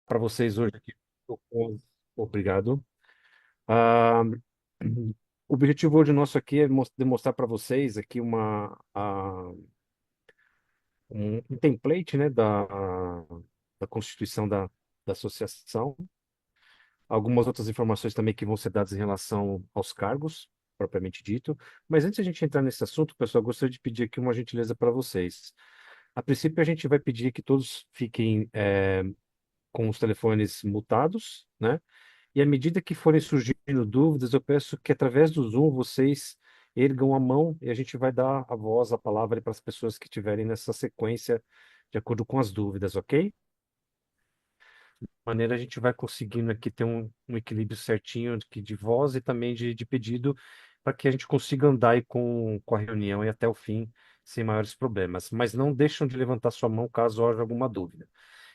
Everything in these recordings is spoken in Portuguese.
para vocês hoje aqui. Obrigado. Ah, o objetivo hoje nosso aqui é demonstrar para vocês aqui um template, né, da Constituição da Associação, algumas outras informações também que vão ser dadas em relação aos cargos, propriamente dito. Mas antes de a gente entrar nesse assunto, pessoal, eu gostaria de pedir aqui uma gentileza para vocês. A princípio, a gente vai pedir que todos fiquem com os telefones mutados, né? E à medida que forem surgindo dúvidas, eu peço que através do Zoom vocês ergam a mão e a gente vai dar a voz, a palavra para as pessoas que estiverem nessa sequência, de acordo com as dúvidas, ok? De maneira a gente vai conseguindo aqui ter um equilíbrio certinho de voz e também de pedido, para que a gente consiga andar aí com a reunião e até o fim sem maiores problemas. Mas não deixam de levantar sua mão caso haja alguma dúvida.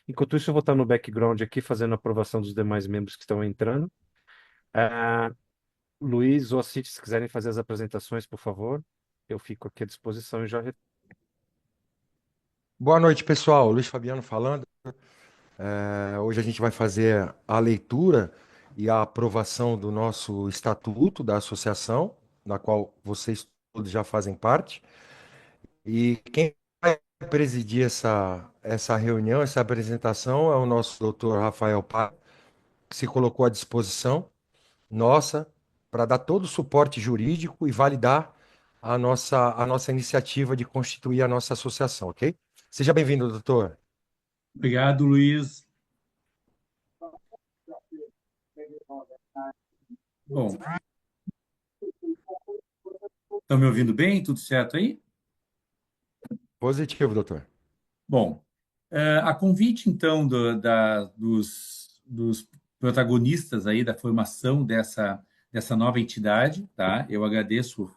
Enquanto isso, eu vou estar no background aqui fazendo a aprovação dos demais membros que estão entrando. Ah, Luiz ou Cid, se quiserem fazer as apresentações, por favor, eu fico aqui à disposição e já. Boa noite, pessoal. Luiz Fabiano falando. Hoje a gente vai fazer a leitura e a aprovação do nosso estatuto da associação, na qual vocês todos já fazem parte. E quem vai presidir essa reunião, essa apresentação, é o nosso doutor Rafael Pá, que se colocou à disposição nossa para dar todo o suporte jurídico e validar a nossa iniciativa de constituir a nossa associação, ok? Seja bem-vindo, doutor. Obrigado, Luiz. Bom, estão me ouvindo bem? Tudo certo aí? Positivo, doutor. Bom, a convite, então, dos protagonistas aí da formação dessa nova entidade, tá? Eu agradeço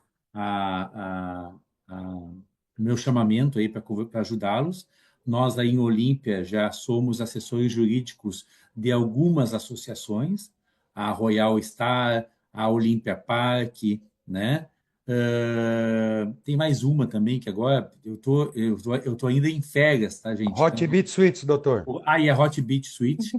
o meu chamamento aí para ajudá-los. Nós aí em Olímpia já somos assessores jurídicos de algumas associações, a Royal Star, a Olímpia Park, né? Tem mais uma também que agora eu tô ainda em férias, tá, gente? Hot Então, Beat Suites, doutor. e a Hot Beach Suite.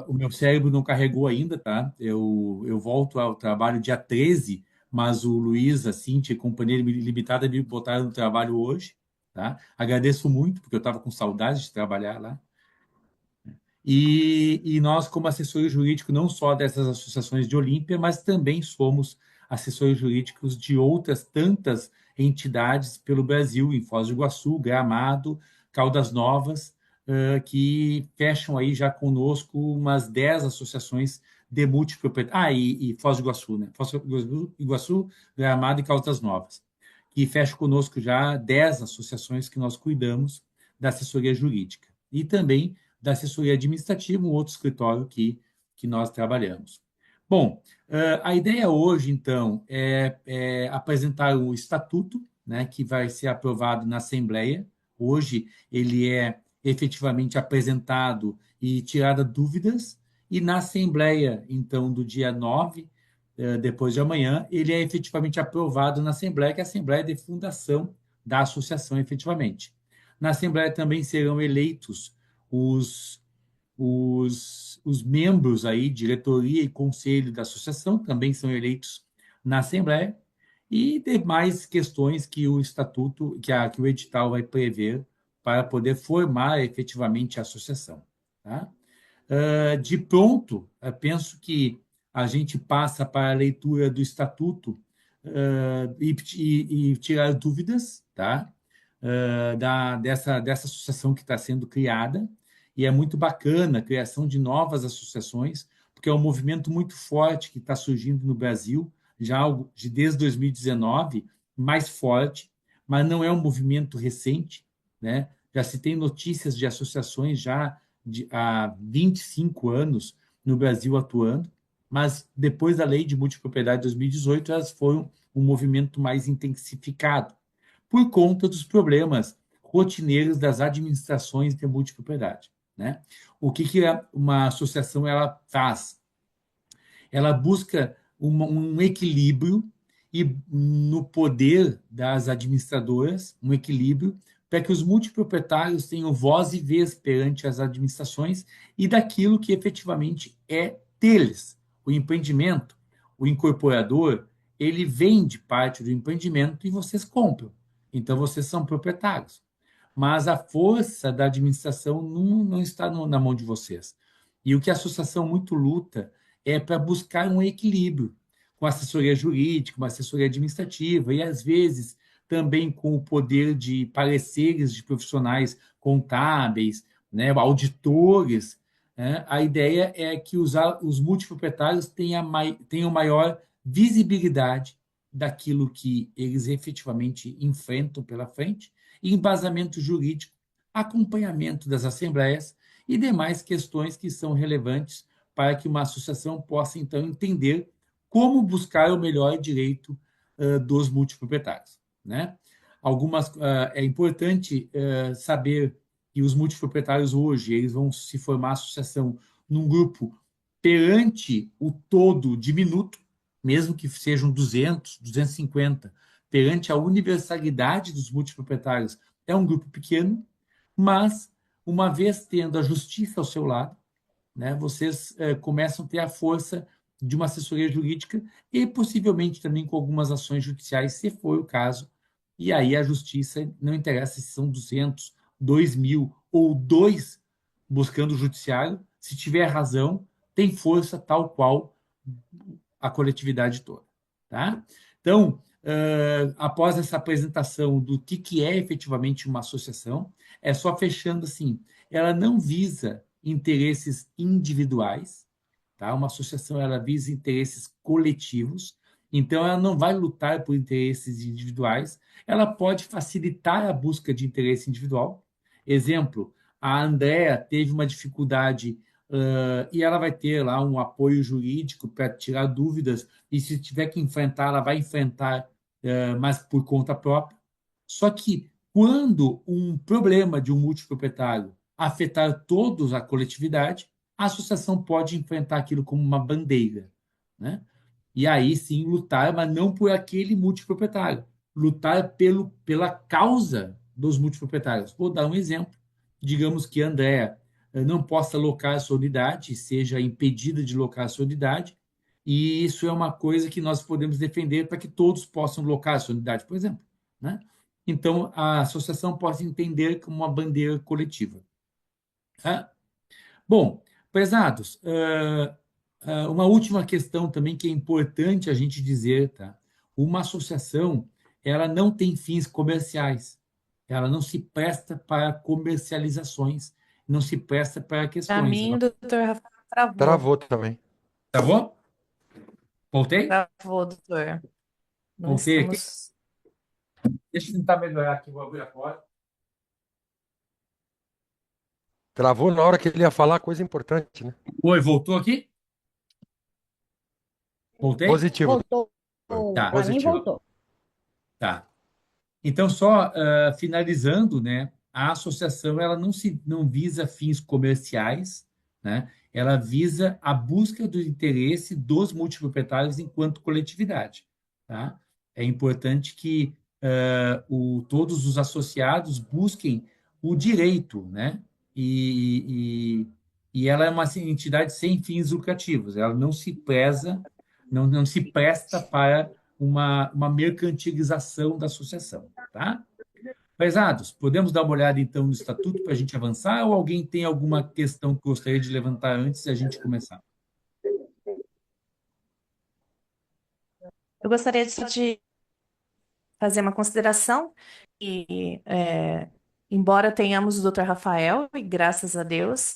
O meu cérebro não carregou ainda, tá? Eu volto ao trabalho dia 13, mas o Luiz, a Cintia e Companhia Limitada me botaram no trabalho hoje, tá? Agradeço muito, porque eu estava com saudade de trabalhar lá. E nós, como assessores jurídicos, não só dessas associações de Olímpia, mas também somos assessores jurídicos de outras tantas entidades pelo Brasil, em Foz do Iguaçu, Gramado, Caldas Novas, que fecham aí já conosco umas 10 associações de multipropriedade. E Foz do Iguaçu, né? Foz do Iguaçu, Gramado e Caldas Novas, que fecham conosco já 10 associações que nós cuidamos da assessoria jurídica. E também da assessoria administrativa, um outro escritório que nós trabalhamos. Bom, a ideia hoje, então, é apresentar o estatuto, né, que vai ser aprovado na Assembleia. Hoje ele é efetivamente apresentado e tirada dúvidas, e na Assembleia, então, do dia 9, depois de amanhã, ele é efetivamente aprovado na Assembleia, que é a Assembleia de Fundação da Associação, efetivamente. Na Assembleia também serão eleitos os, os membros aí, diretoria e conselho da associação, também são eleitos na Assembleia, e demais questões que o estatuto, que o edital vai prever para poder formar efetivamente a associação. Tá? De pronto, penso que a gente passa para a leitura do estatuto e tirar dúvidas, tá? Dessa associação que está sendo criada, e é muito bacana a criação de novas associações, porque é um movimento muito forte que está surgindo no Brasil, já desde 2019, mais forte, mas não é um movimento recente, né? Já se tem notícias de associações já há 25 anos no Brasil atuando, mas depois da Lei de Multipropriedade de 2018, elas foram um movimento mais intensificado por conta dos problemas rotineiros das administrações de multipropriedade, né? O que uma associação ela faz? Ela busca um equilíbrio e no poder das administradoras, um equilíbrio para que os multiproprietários tenham voz e vez perante as administrações e daquilo que efetivamente é deles. O empreendimento, o incorporador, ele vende parte do empreendimento e vocês compram. Então, vocês são proprietários. Mas a força da administração não está na mão de vocês. E o que a associação muito luta é para buscar um equilíbrio com assessoria jurídica, uma assessoria administrativa e, às vezes, também com o poder de pareceres de profissionais contábeis, né, auditores. Né? A ideia é que os multiproprietários tenham maior visibilidade daquilo que eles efetivamente enfrentam pela frente, e embasamento jurídico, acompanhamento das assembleias e demais questões que são relevantes para que uma associação possa, então, entender como buscar o melhor direito dos multiproprietários. Né? É importante saber que os multiproprietários hoje eles vão se formar associação num grupo perante o todo diminuto, mesmo que sejam 200, 250, perante a universalidade dos multiproprietários, é um grupo pequeno, mas, uma vez tendo a justiça ao seu lado, né, vocês começam a ter a força de uma assessoria jurídica e possivelmente também com algumas ações judiciais, se for o caso. E aí a justiça, não interessa se são 200, 2.000 ou dois buscando o judiciário, se tiver razão, tem força tal qual a coletividade toda. Tá? Então, após essa apresentação do que é efetivamente uma associação, é só fechando assim, ela não visa interesses individuais, tá? Uma associação ela visa interesses coletivos, então ela não vai lutar por interesses individuais, ela pode facilitar a busca de interesse individual. Exemplo, a Andrea teve uma dificuldade e ela vai ter lá um apoio jurídico para tirar dúvidas, e se tiver que enfrentar, ela vai enfrentar, mas por conta própria. Só que quando um problema de um multiproprietário afetar todos a coletividade, a associação pode enfrentar aquilo como uma bandeira, né? E aí sim lutar, mas não por aquele multiproprietário, lutar pela causa dos multiproprietários. Vou dar um exemplo. Digamos que a Andréa não possa locar a sua unidade, seja impedida de locar a sua unidade, e isso é uma coisa que nós podemos defender para que todos possam locar a sua unidade, por exemplo. Né? Então, a associação pode entender como uma bandeira coletiva. Tá? Bom, prezados, uma última questão também que é importante a gente dizer, tá? Uma associação, ela não tem fins comerciais, ela não se presta para comercializações, não se presta para Para questões. mim, o doutor Rafael travou. Travou também. Tá bom? Voltei? Travou, doutor. Não Voltei aqui. estamos. Deixa eu tentar melhorar aqui, vou abrir a porta. Travou na hora que ele ia falar coisa importante, né? Oi, voltou aqui? Voltei? Positivo. Voltou. Tá, Para mim, Positivo. voltou. tá. Então, só finalizando, né, a associação ela não visa fins comerciais, né? Ela visa a busca do interesse dos multiproprietários enquanto coletividade. Tá? É importante que todos os associados busquem o direito, né? E ela é uma entidade sem fins lucrativos, ela não se preza, não se presta para uma mercantilização da associação. Tá? Prezados, podemos dar uma olhada então no estatuto para a gente avançar ou alguém tem alguma questão que gostaria de levantar antes de a gente começar? Eu gostaria de fazer uma consideração e, embora tenhamos o doutor Rafael, e graças a Deus,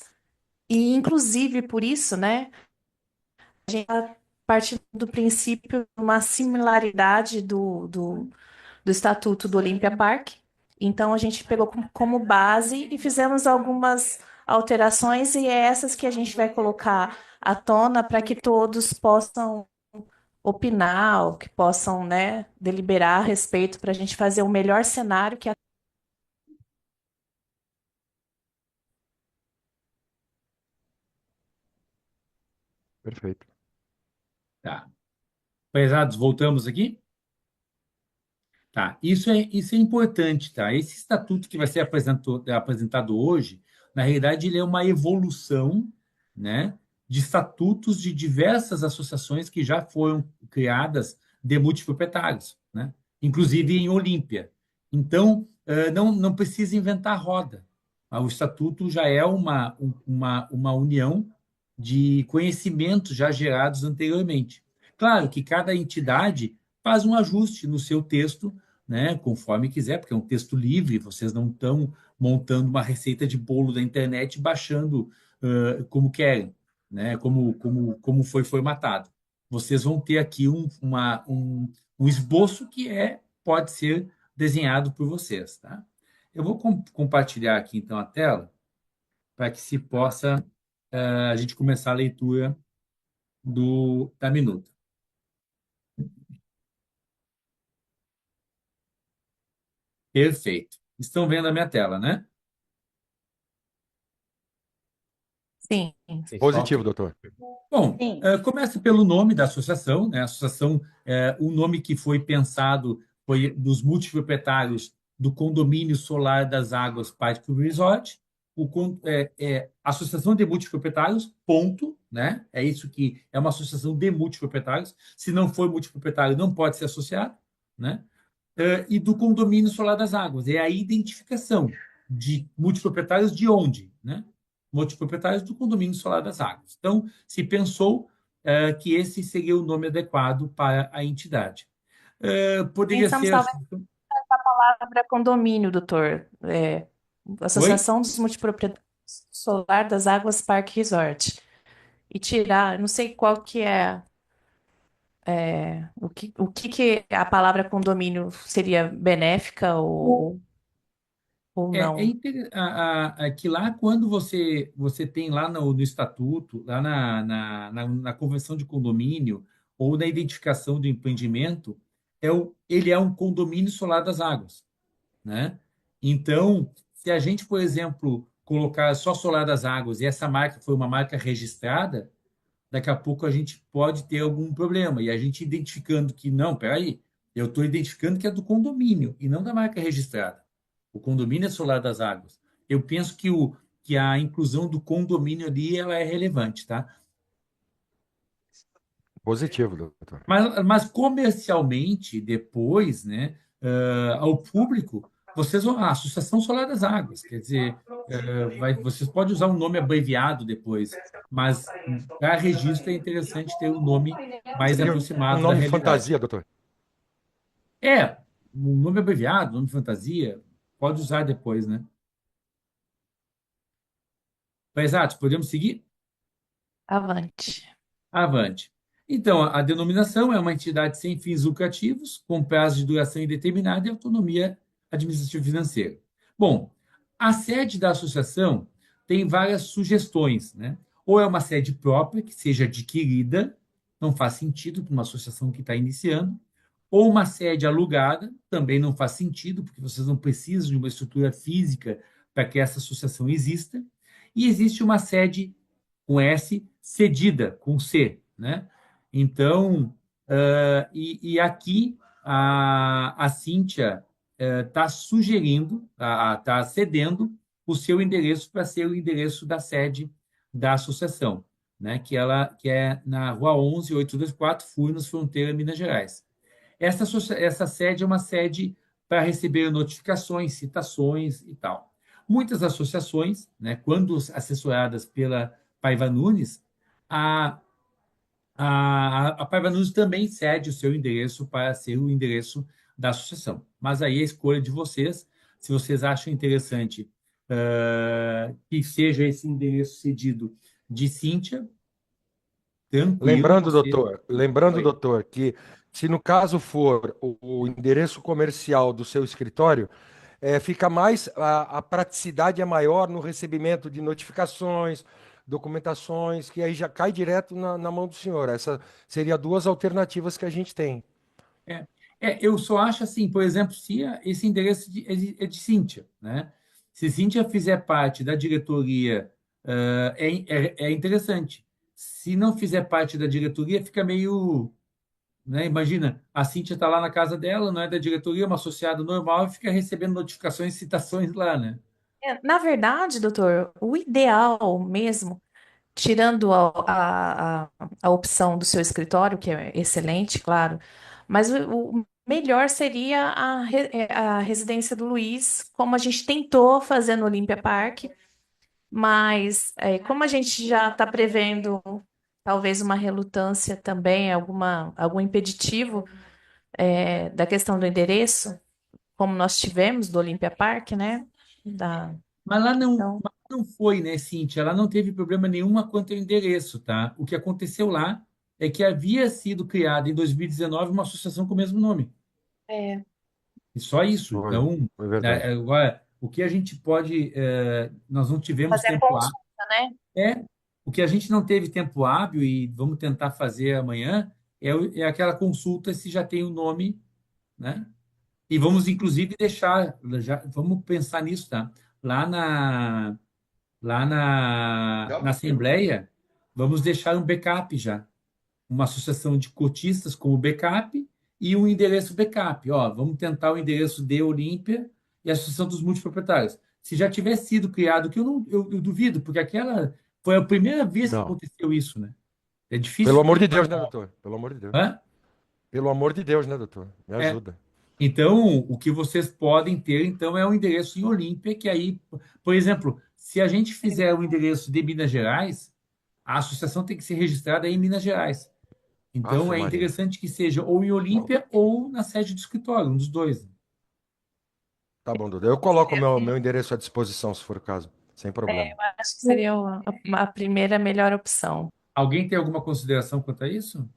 e inclusive por isso, né, a gente está partindo do princípio de uma similaridade do Estatuto do Olympia Park. Então, a gente pegou como base e fizemos algumas alterações, e é essas que a gente vai colocar à tona para que todos possam opinar, ou que possam, né, deliberar a respeito, para a gente fazer o melhor cenário que a... Perfeito. Tá. Prezados, voltamos aqui? Tá, isso é importante, tá? Esse estatuto que vai ser apresentado hoje, na realidade, ele é uma evolução, né, de estatutos de diversas associações que já foram criadas de multiproprietários, né? Inclusive em Olímpia. Então, não precisa inventar a roda. O estatuto já é uma união de conhecimentos já gerados anteriormente. Claro que cada entidade faz um ajuste no seu texto, né, conforme quiser, porque é um texto livre, vocês não estão montando uma receita de bolo da internet e baixando como querem, né, como foi formatado. Vocês vão ter aqui um esboço que pode ser desenhado por vocês, tá? Eu vou compartilhar aqui então a tela para que se possa a gente começar a leitura da minuta. Perfeito. Estão vendo a minha tela, né? Sim. Sim. Positivo, Ok. doutor. Bom, Sim. começa pelo nome da associação, né? A associação, o nome que foi pensado foi dos multiproprietários do condomínio solar das Águas Parque Resort, Associação de Multiproprietários, ponto, né? É isso que é uma associação de multiproprietários. Se não for multiproprietário, não pode ser associado, né? E do condomínio solar das águas. É a identificação de multiproprietários de onde, né? Multiproprietários do condomínio solar das águas. Então, se pensou que esse seria o nome adequado para a entidade. Poderia Pensamos ser talvez assim. na palavra condomínio, doutor. Oi? Associação dos Multiproprietários Solar das Águas Parque Resort. E tirar, não sei qual que é, o que a palavra condomínio seria benéfica ou não. Que lá, quando você tem lá no estatuto, lá na convenção de condomínio, ou na identificação do empreendimento, ele é um condomínio solar das águas, né? Então, se a gente, por exemplo, colocar só Solar das Águas e essa marca foi uma marca registrada, daqui a pouco a gente pode ter algum problema. E a gente identificando que, não, peraí, eu estou identificando que é do condomínio e não da marca registrada. O condomínio é Solar das Águas. Eu penso que a inclusão do condomínio ali ela é relevante, tá? Positivo, doutor. Mas comercialmente, depois, né, ao público, vocês vão. A Associação Solar das Águas, quer dizer, vocês podem usar um nome abreviado depois, mas para registro é interessante ter um nome mais Seria um aproximado da nome realidade. fantasia, doutor. Um nome abreviado, nome fantasia, pode usar depois, né? Exato, podemos seguir? Avante. Avante. Então, a denominação é uma entidade sem fins lucrativos, com prazo de duração indeterminada e autonomia administrativa e financeira. Bom, a sede da associação tem várias sugestões, né? Ou é uma sede própria, que seja adquirida, não faz sentido para uma associação que está iniciando, ou uma sede alugada, também não faz sentido, porque vocês não precisam de uma estrutura física para que essa associação exista, e existe uma sede com S, cedida, com C, né? Então, e aqui a Cíntia está sugerindo, está cedendo o seu endereço para ser o endereço da sede da associação, né? Que é na Rua 11.824, Furnas, Fronteira, Minas Gerais. Essa sede é uma sede para receber notificações, citações e tal. Muitas associações, né, quando assessoradas pela Paiva Nunes, a, a Paiva Nunes também cede o seu endereço para ser o endereço da associação. Mas aí é a escolha de vocês, se vocês acham interessante que seja esse endereço cedido de Cíntia, tranquilo, você. Lembrando, Oi? doutor, que se no caso for o endereço comercial do seu escritório, fica mais, a praticidade é maior no recebimento de notificações, documentações, que aí já cai direto na mão do senhor. Essas seriam duas alternativas que a gente tem. É, eu só acho assim, por exemplo, se esse endereço é de Cíntia, né? Se Cíntia fizer parte da diretoria, é interessante. Se não fizer parte da diretoria, fica meio né? Imagina, a Cíntia está lá na casa dela, não é da diretoria, é uma associada normal e fica recebendo notificações e citações lá, né? Na verdade, doutor, o ideal mesmo, tirando a opção do seu escritório, que é excelente, claro, mas o melhor seria a residência do Luiz, como a gente tentou fazer no Olympia Park, mas como a gente já está prevendo talvez uma relutância também, algum impeditivo da questão do endereço, como nós tivemos do Olympia Park, né? Da, então, Mas não foi, né, Cíntia? Ela não teve problema nenhuma quanto ao endereço, tá? O que aconteceu lá é que havia sido criada em 2019 uma associação com o mesmo nome. é, E só isso. Foi, Então, foi né, verdade. agora, o que a gente pode. Nós não tivemos fazer a tempo hábil. consulta, né? É, o que a gente não teve tempo hábil e vamos tentar fazer amanhã é aquela consulta se já tem o nome, né? E vamos, inclusive, deixar. Vamos pensar nisso, tá? Lá na, na Assembleia, vamos deixar um backup já uma associação de cotistas como backup e um endereço backup. Ó, vamos tentar o endereço de Olímpia e a Associação dos Multiproprietários. Se já tiver sido criado, que eu duvido, porque aquela foi a primeira vez que Não. aconteceu isso, né? É Pelo difícil amor ter de uma. Deus, né, doutor? Pelo amor de Deus. Hã? Pelo amor de Deus, né, doutor? Me É. ajuda. Então, o que vocês podem ter, então, é um endereço em Olímpia, que aí, por exemplo, se a gente fizer o endereço de Minas Gerais, a associação tem que ser registrada em Minas Gerais. Então, Afe é Maria. interessante que seja ou em Olímpia ou na sede do escritório, um dos dois. Tá bom, doutor. Eu coloco meu endereço à disposição, se for o caso. Sem problema. Eu acho que seria a primeira melhor opção. Alguém tem alguma consideração quanto a isso?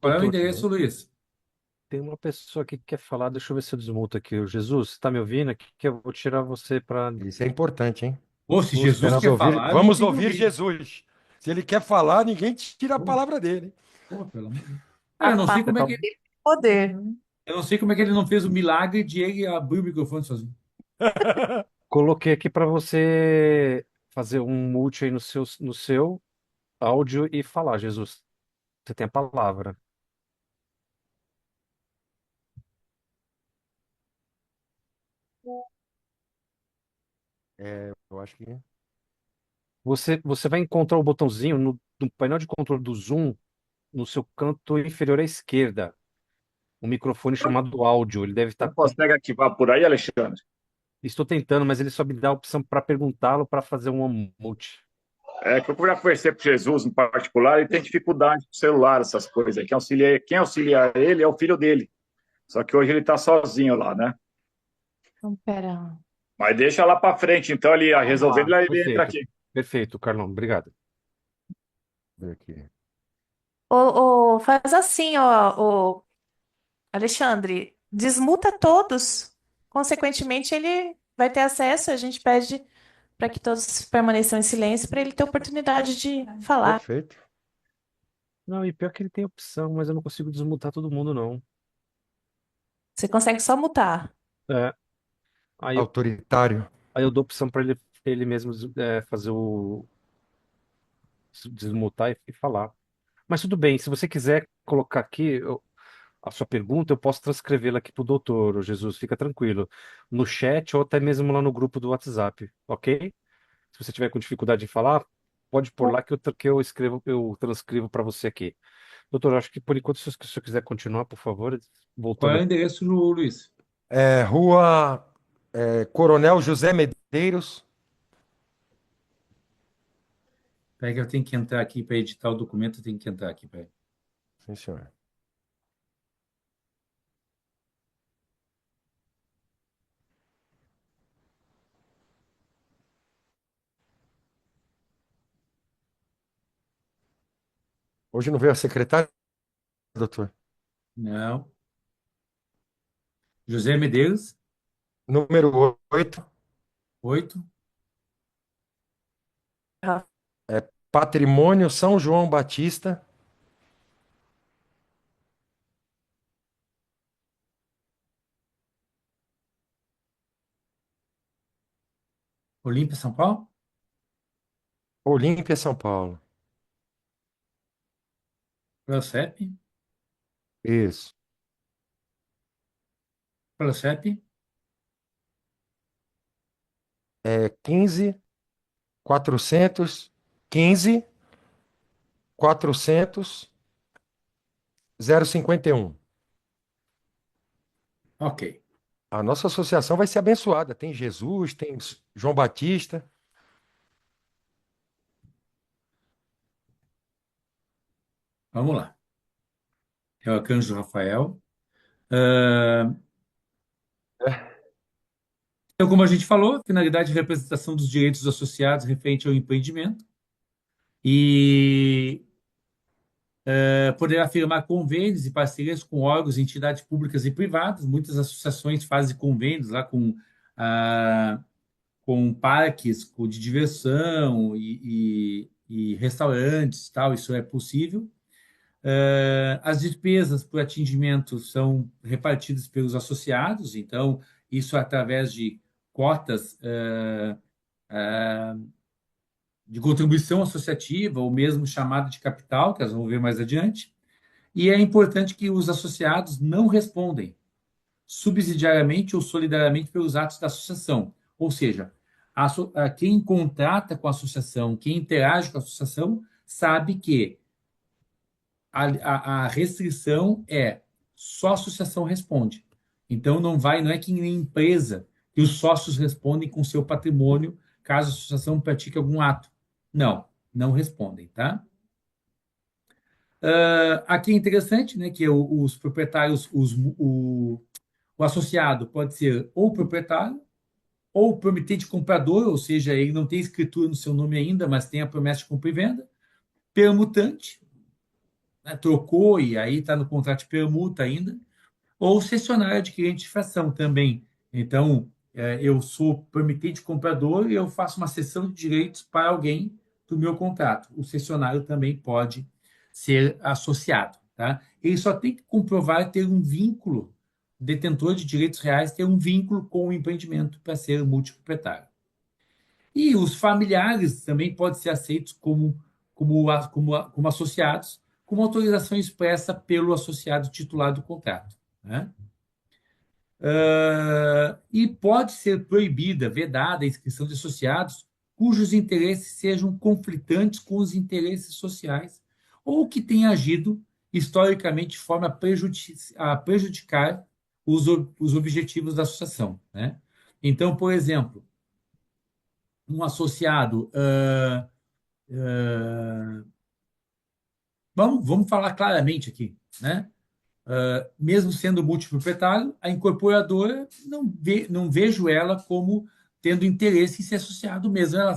Qual é o Doutor, endereço, Luiz? tem uma pessoa aqui que quer falar, deixa eu ver se eu desmuto aqui. O Jesus, você tá me ouvindo aqui? Que eu vou tirar você para. Isso é importante, hein? Ou se Vou Jesus esperar. Vamos quer ouvir, falar, não vamos tem ouvir problema. Jesus. Se ele quer falar, ninguém tira a Pô, palavra dele. pô, pelo amor de Deus. Ah, A eu não sei Você como é tá... que poder. eu não sei como é que ele não fez o milagre de ele abrir o microfone sozinho. Coloquei aqui para você fazer um mute aí no seu áudio e falar, Jesus. Você tem a palavra. É, eu acho que. Você vai encontrar o botãozinho no painel de controle do Zoom, no seu canto inferior à esquerda. Um microfone chamado áudio. Ele deve Não estar. consegue ativar por aí, Alexandre? Estou tentando, mas ele só me dá a opção para perguntá-lo para fazer um mute. É que eu já conversei com Jesus em particular, ele tem dificuldade com o celular, essas coisas aí. Quem auxilia ele é o filho dele. Só que hoje ele está sozinho lá, né? Então, pera. Mas deixa lá para frente, então ele resolvendo, Ah, ele entra perfeito. aqui. Perfeito, Carlão. Obrigado. Ver aqui. Faz assim, ó, Alexandre, desmuta todos. Consequentemente, ele vai ter acesso. A gente pede para que todos permaneçam em silêncio para ele ter oportunidade de falar. Perfeito. Não, e pior que ele tem opção, mas eu não consigo desmutar todo mundo, não. Você consegue só mutar. É, aí, eu- Autoritário. aí eu dou opção para ele mesmo fazer desmutar e falar. Mas tudo bem, se você quiser colocar aqui a sua pergunta, eu posso transcrevê-la aqui para o doutor, ô Jesus, fica tranquilo. No chat ou até mesmo lá no grupo do WhatsApp, ok? Se você tiver com dificuldade em falar, pode pôr lá que eu escrevo, eu transcrevo para você aqui. Doutor, acho que por enquanto, se o senhor quiser continuar, por favor, Qual é voltando o aqui. endereço, Luiz? Rua Coronel José Medeiros. Peraí que eu tenho que entrar aqui para editar o documento, eu tenho que entrar aqui, peraí. Sim, senhor. Hoje não veio a secretária, doutor? Não. José Medeiros, Número 8. 8. Patrimônio São João Batista. Olímpia, São Paulo? Olímpia, São Paulo. Procep, Isso. Procep, É 15 400 15 400 051. ok. A nossa associação vai ser abençoada. Tem Jesus, tem João Batista. Vamos lá. É o Arcanjo Rafael. Ah, então, como a gente falou, finalidade de representação dos direitos dos associados referente ao empreendimento e poderá firmar convênios e parcerias com órgãos, entidades públicas e privadas. Muitas associações fazem convênios lá ah, com parques de diversão e restaurantes, tal. Isso é possível. As despesas por atendimento são repartidas pelos associados, então, isso é através de cotas de contribuição associativa, ou mesmo chamada de capital, que nós vamos ver mais adiante. E é importante que os associados não respondem subsidiariamente ou solidariamente pelos atos da associação. Ou seja, quem contrata com a associação, quem interage com a associação, sabe que a restrição é só a associação responde. Então não é que nem empresa que os sócios respondem com seu patrimônio caso a associação pratique algum ato. Não, não respondem, tá? Aqui é interessante, né, que os proprietários, o associado pode ser ou proprietário ou prometente comprador, ou seja, ele não tem escritura no seu nome ainda, mas tem a promessa de compra e venda, permutante, né, trocou e aí está no contrato de permuta ainda, ou cessionário adquirente de fração também. Então, eu sou permitente comprador e eu faço uma cessão de direitos para alguém do meu contrato. O cessionário também pode ser associado. Tá? Ele só tem que comprovar ter um vínculo, o detentor de direitos reais ter um vínculo com o empreendimento para ser multiproprietário. E os familiares também podem ser aceitos como associados, com uma autorização expressa pelo associado titular do contrato. Né? E pode ser proibida, vedada a inscrição de associados cujos interesses sejam conflitantes com os interesses sociais ou que tenham agido historicamente de forma a prejudicar os objetivos da associação. Né? Então, por exemplo, um associado. Vamos falar claramente aqui, né? Mesmo sendo multiproprietário, a incorporadora não vejo ela como tendo interesse em ser associado, mesmo ela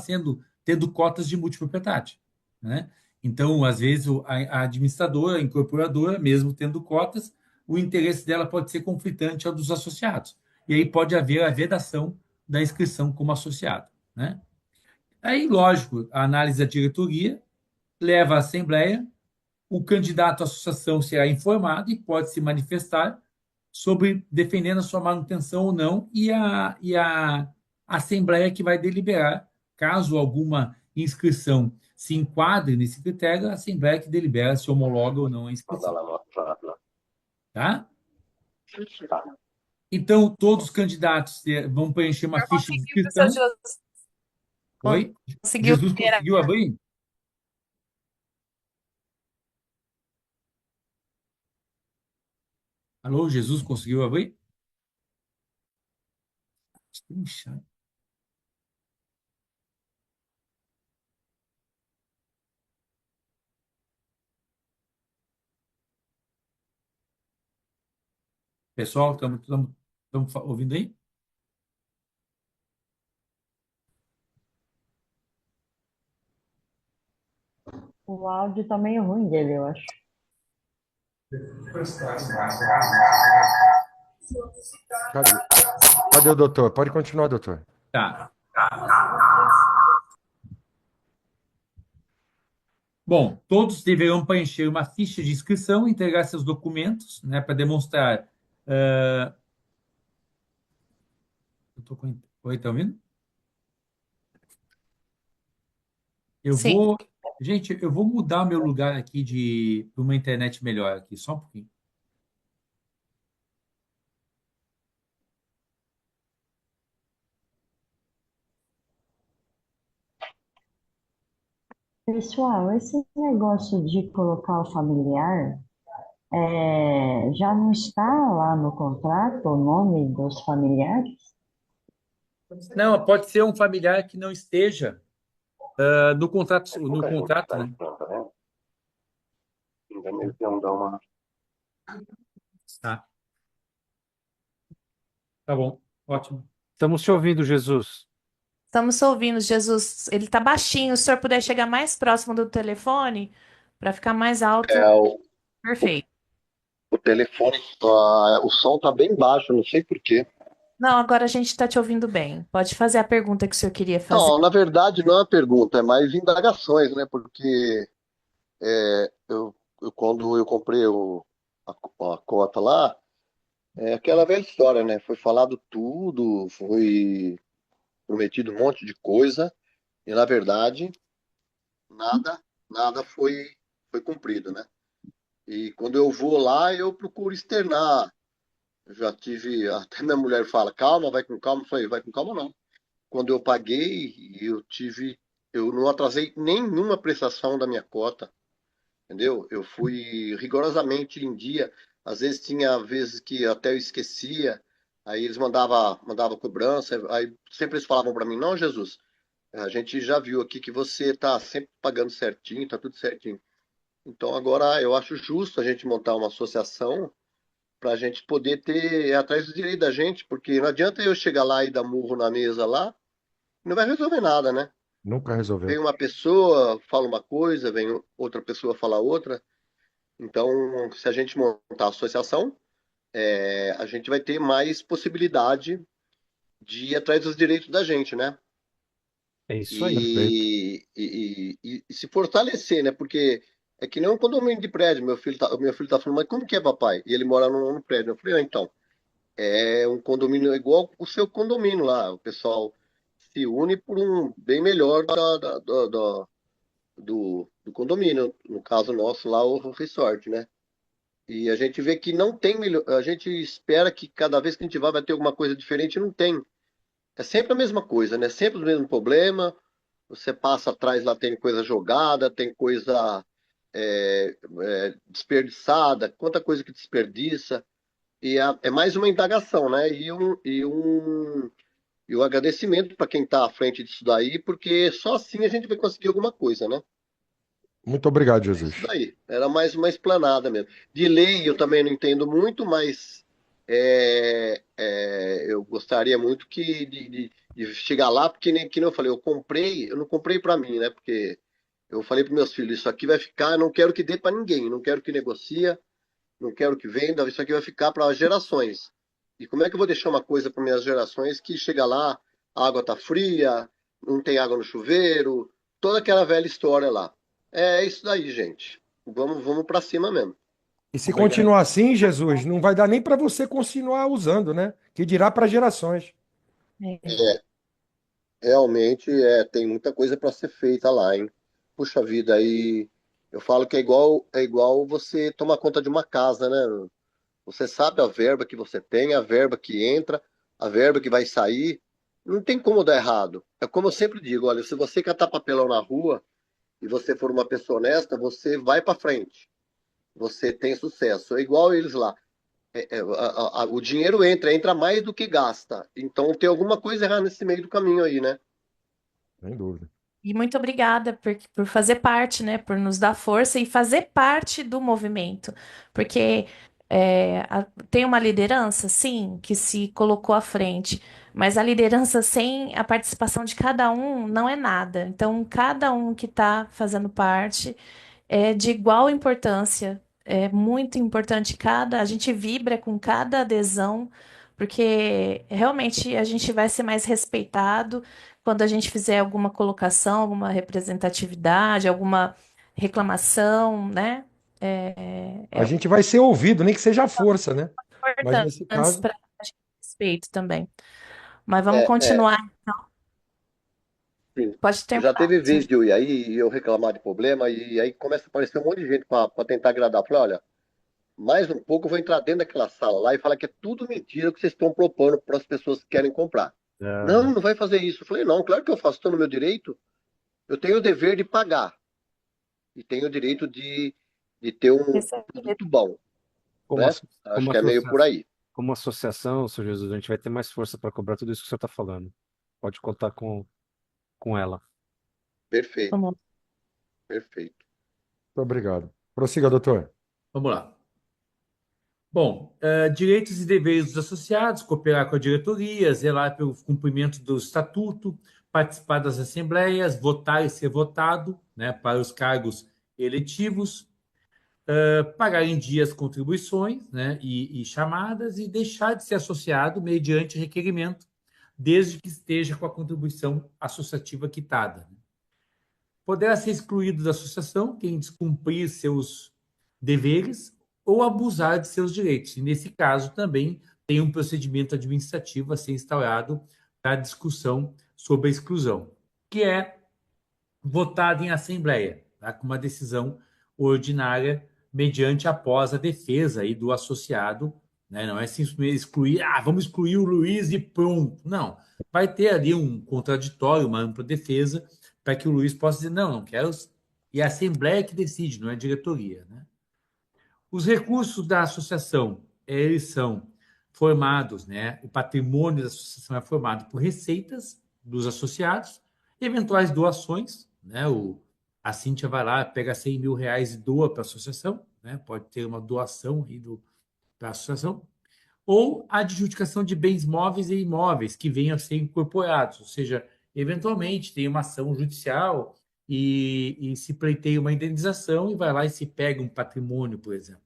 tendo cotas de multipropriedade, né? Então, às vezes, a administradora, a incorporadora, mesmo tendo cotas, o interesse dela pode ser conflitante ao dos associados. E aí pode haver a vedação da inscrição como associado, né? Aí, lógico, a análise da diretoria leva à assembleia, o candidato à associação será informado e pode se manifestar sobre defendendo a sua manutenção ou não, e a Assembleia que vai deliberar, caso alguma inscrição se enquadre nesse critério, a Assembleia que delibera se homologa ou não a inscrição. Tá? Então, todos os candidatos vão preencher uma Eu ficha de consegui, professor inscrição. Jesus. Oi? Conseguiu Jesus liberar. conseguiu abrir? Alô, Jesus conseguiu abrir? Puxa. Pessoal, estamos ouvindo aí? O áudio tá meio ruim dele, eu acho. Cadê? Cadê o doutor? Pode continuar, doutor. Tá. Bom, todos deverão preencher uma ficha de inscrição e entregar seus documentos, né, para demonstrar. Eu tô com... Oi, tá ouvindo? Eu Sim. vou, gente, eu vou mudar o meu lugar aqui de para uma internet melhor aqui, só um pouquinho. Pessoal, esse negócio de colocar o familiar, já não está lá no contrato o nome dos familiares? Não, pode ser um familiar que não esteja no contrato, né? Tá, tá bom, ótimo. Estamos te ouvindo, Jesus. Estamos ouvindo, Jesus. Ele tá baixinho. Se o senhor puder chegar mais próximo do telefone para ficar mais alto, O, perfeito. o telefone, o som tá bem baixo, não sei por quê. Não, agora a gente está te ouvindo bem. Pode fazer a pergunta que o senhor queria fazer. Não, na verdade não é uma pergunta, é mais indagações, né? Porque quando eu comprei a cota lá, é aquela velha história, né? Foi falado tudo, foi prometido um monte de coisa, e na verdade nada, nada foi cumprido, né? E quando eu vou lá, eu procuro externar. Eu já tive, até minha mulher fala, calma, vai com calma. Eu falei, vai com calma não. Quando eu paguei, eu não atrasei nenhuma prestação da minha cota, entendeu? Eu fui rigorosamente em dia. Às vezes tinha vezes que até eu esquecia, aí eles mandava cobrança, aí sempre eles falavam para mim, não, Jesus, a gente já viu aqui que você está sempre pagando certinho, está tudo certinho. Então agora eu acho justo a gente montar uma associação para a gente poder ter atrás do direito da gente, porque não adianta eu chegar lá e dar murro na mesa lá, não vai resolver nada, né? Nunca resolveu. Vem uma pessoa, fala uma coisa, vem outra pessoa fala outra. Então, se a gente montar a associação, a gente vai ter mais possibilidade de ir atrás dos direitos da gente, né? É isso aí. Perfeito. E se fortalecer, né? Porque é que nem um condomínio de prédio. Meu filho tá falando, mas como que é, papai? E ele mora num prédio. Eu falei, então, é um condomínio igual o seu condomínio lá. O pessoal se une por um bem melhor do condomínio, no caso nosso lá, o resort, né? E a gente vê que não tem melhor. A gente espera que cada vez que a gente vai ter alguma coisa diferente, não tem. É sempre a mesma coisa, né? Sempre o mesmo problema. Você passa atrás lá, tem coisa jogada, tem coisa desperdiçada, quanta coisa que desperdiça. E é mais uma indagação, né? E um agradecimento para quem está à frente disso daí, porque só assim a gente vai conseguir alguma coisa, né? Muito obrigado, É isso Jesus. daí. Era mais uma explanada mesmo. De lei eu também não entendo muito, mas eu gostaria muito de chegar lá, porque nem que nem eu falei, eu não comprei para mim, né? Porque eu falei para meus filhos, isso aqui vai ficar, eu não quero que dê para ninguém, não quero que negocie, não quero que venda, isso aqui vai ficar para gerações. E como é que eu vou deixar uma coisa para minhas gerações que chega lá, a água tá fria, não tem água no chuveiro, toda aquela velha história lá. É isso daí, gente. Vamos para cima mesmo. E se Obrigado. continuar assim, Jesus, não vai dar nem para você continuar usando, né? Que dirá para gerações. É. Realmente tem muita coisa para ser feita lá, hein? Puxa vida, aí eu falo que é igual você tomar conta de uma casa, né? Você sabe a verba que você tem, a verba que entra, a verba que vai sair. Não tem como dar errado. É como eu sempre digo, olha, se você catar papelão na rua e você for uma pessoa honesta, você vai para frente. Você tem sucesso. É igual eles lá. O dinheiro entra mais do que gasta. Então tem alguma coisa errada nesse meio do caminho aí, né? Sem dúvida. E muito obrigada por fazer parte, né? Por nos dar força e fazer parte do movimento. Porque tem uma liderança, sim, que se colocou à frente. Mas a liderança sem a participação de cada um não é nada. Então, cada um que está fazendo parte é de igual importância. É muito importante a gente vibra com cada adesão, porque realmente a gente vai ser mais respeitado quando a gente fizer alguma colocação, alguma representatividade, alguma reclamação, né? A É gente vai ser ouvido, nem que seja a força, né? Mas importante nesse caso, para a gente ter respeito também. Mas vamos É, é, continuar. Sim. Pode Já terminar. teve vez de eu ir aí e eu reclamar de problema, e aí começa a aparecer um monte de gente para tentar agradar. Eu falei, olha, mais um pouco eu vou entrar dentro daquela sala lá e falar que é tudo mentira que vocês estão propondo para as pessoas que querem comprar. Não, Ah, não vai fazer isso. Eu falei, não, claro que eu faço, estou no meu direito. Eu tenho o dever de pagar e tenho o direito de ter um Receber. produto bom, como, né? asso- Acho como, que é meio associa- por aí. como associação, Sr. Jesus, a gente vai ter mais força para cobrar tudo isso que o senhor está falando. Pode contar com ela. Perfeito, Vamos perfeito. Muito obrigado. Prossiga, doutor. Vamos lá. Bom, direitos e deveres dos associados, cooperar com a diretoria, zelar pelo cumprimento do estatuto, participar das assembleias, votar e ser votado, né, para os cargos eletivos, pagar em dia as contribuições, né, e chamadas e deixar de ser associado mediante requerimento, desde que esteja com a contribuição associativa quitada. Poderá ser excluído da associação quem descumprir seus deveres ou abusar de seus direitos. E, nesse caso, também tem um procedimento administrativo a ser instaurado para discussão sobre a exclusão, que é votado em assembleia, tá? Com uma decisão ordinária, mediante após a defesa aí do associado, né? Não é simplesmente excluir, vamos excluir o Luiz e pronto. Não, vai ter ali um contraditório, uma ampla defesa, para que o Luiz possa dizer, não, não quero. E a assembleia que decide, não é a diretoria, né? Os recursos da associação, eles são formados, né? O patrimônio da associação é formado por receitas dos associados, eventuais doações, né? A Cíntia vai lá, pega 100 mil reais e doa para a associação, né? Pode ter uma doação aí para a associação, ou a adjudicação de bens móveis e imóveis que venham a ser incorporados, ou seja, eventualmente tem uma ação judicial e se pleiteia uma indenização e vai lá e se pega um patrimônio, por exemplo.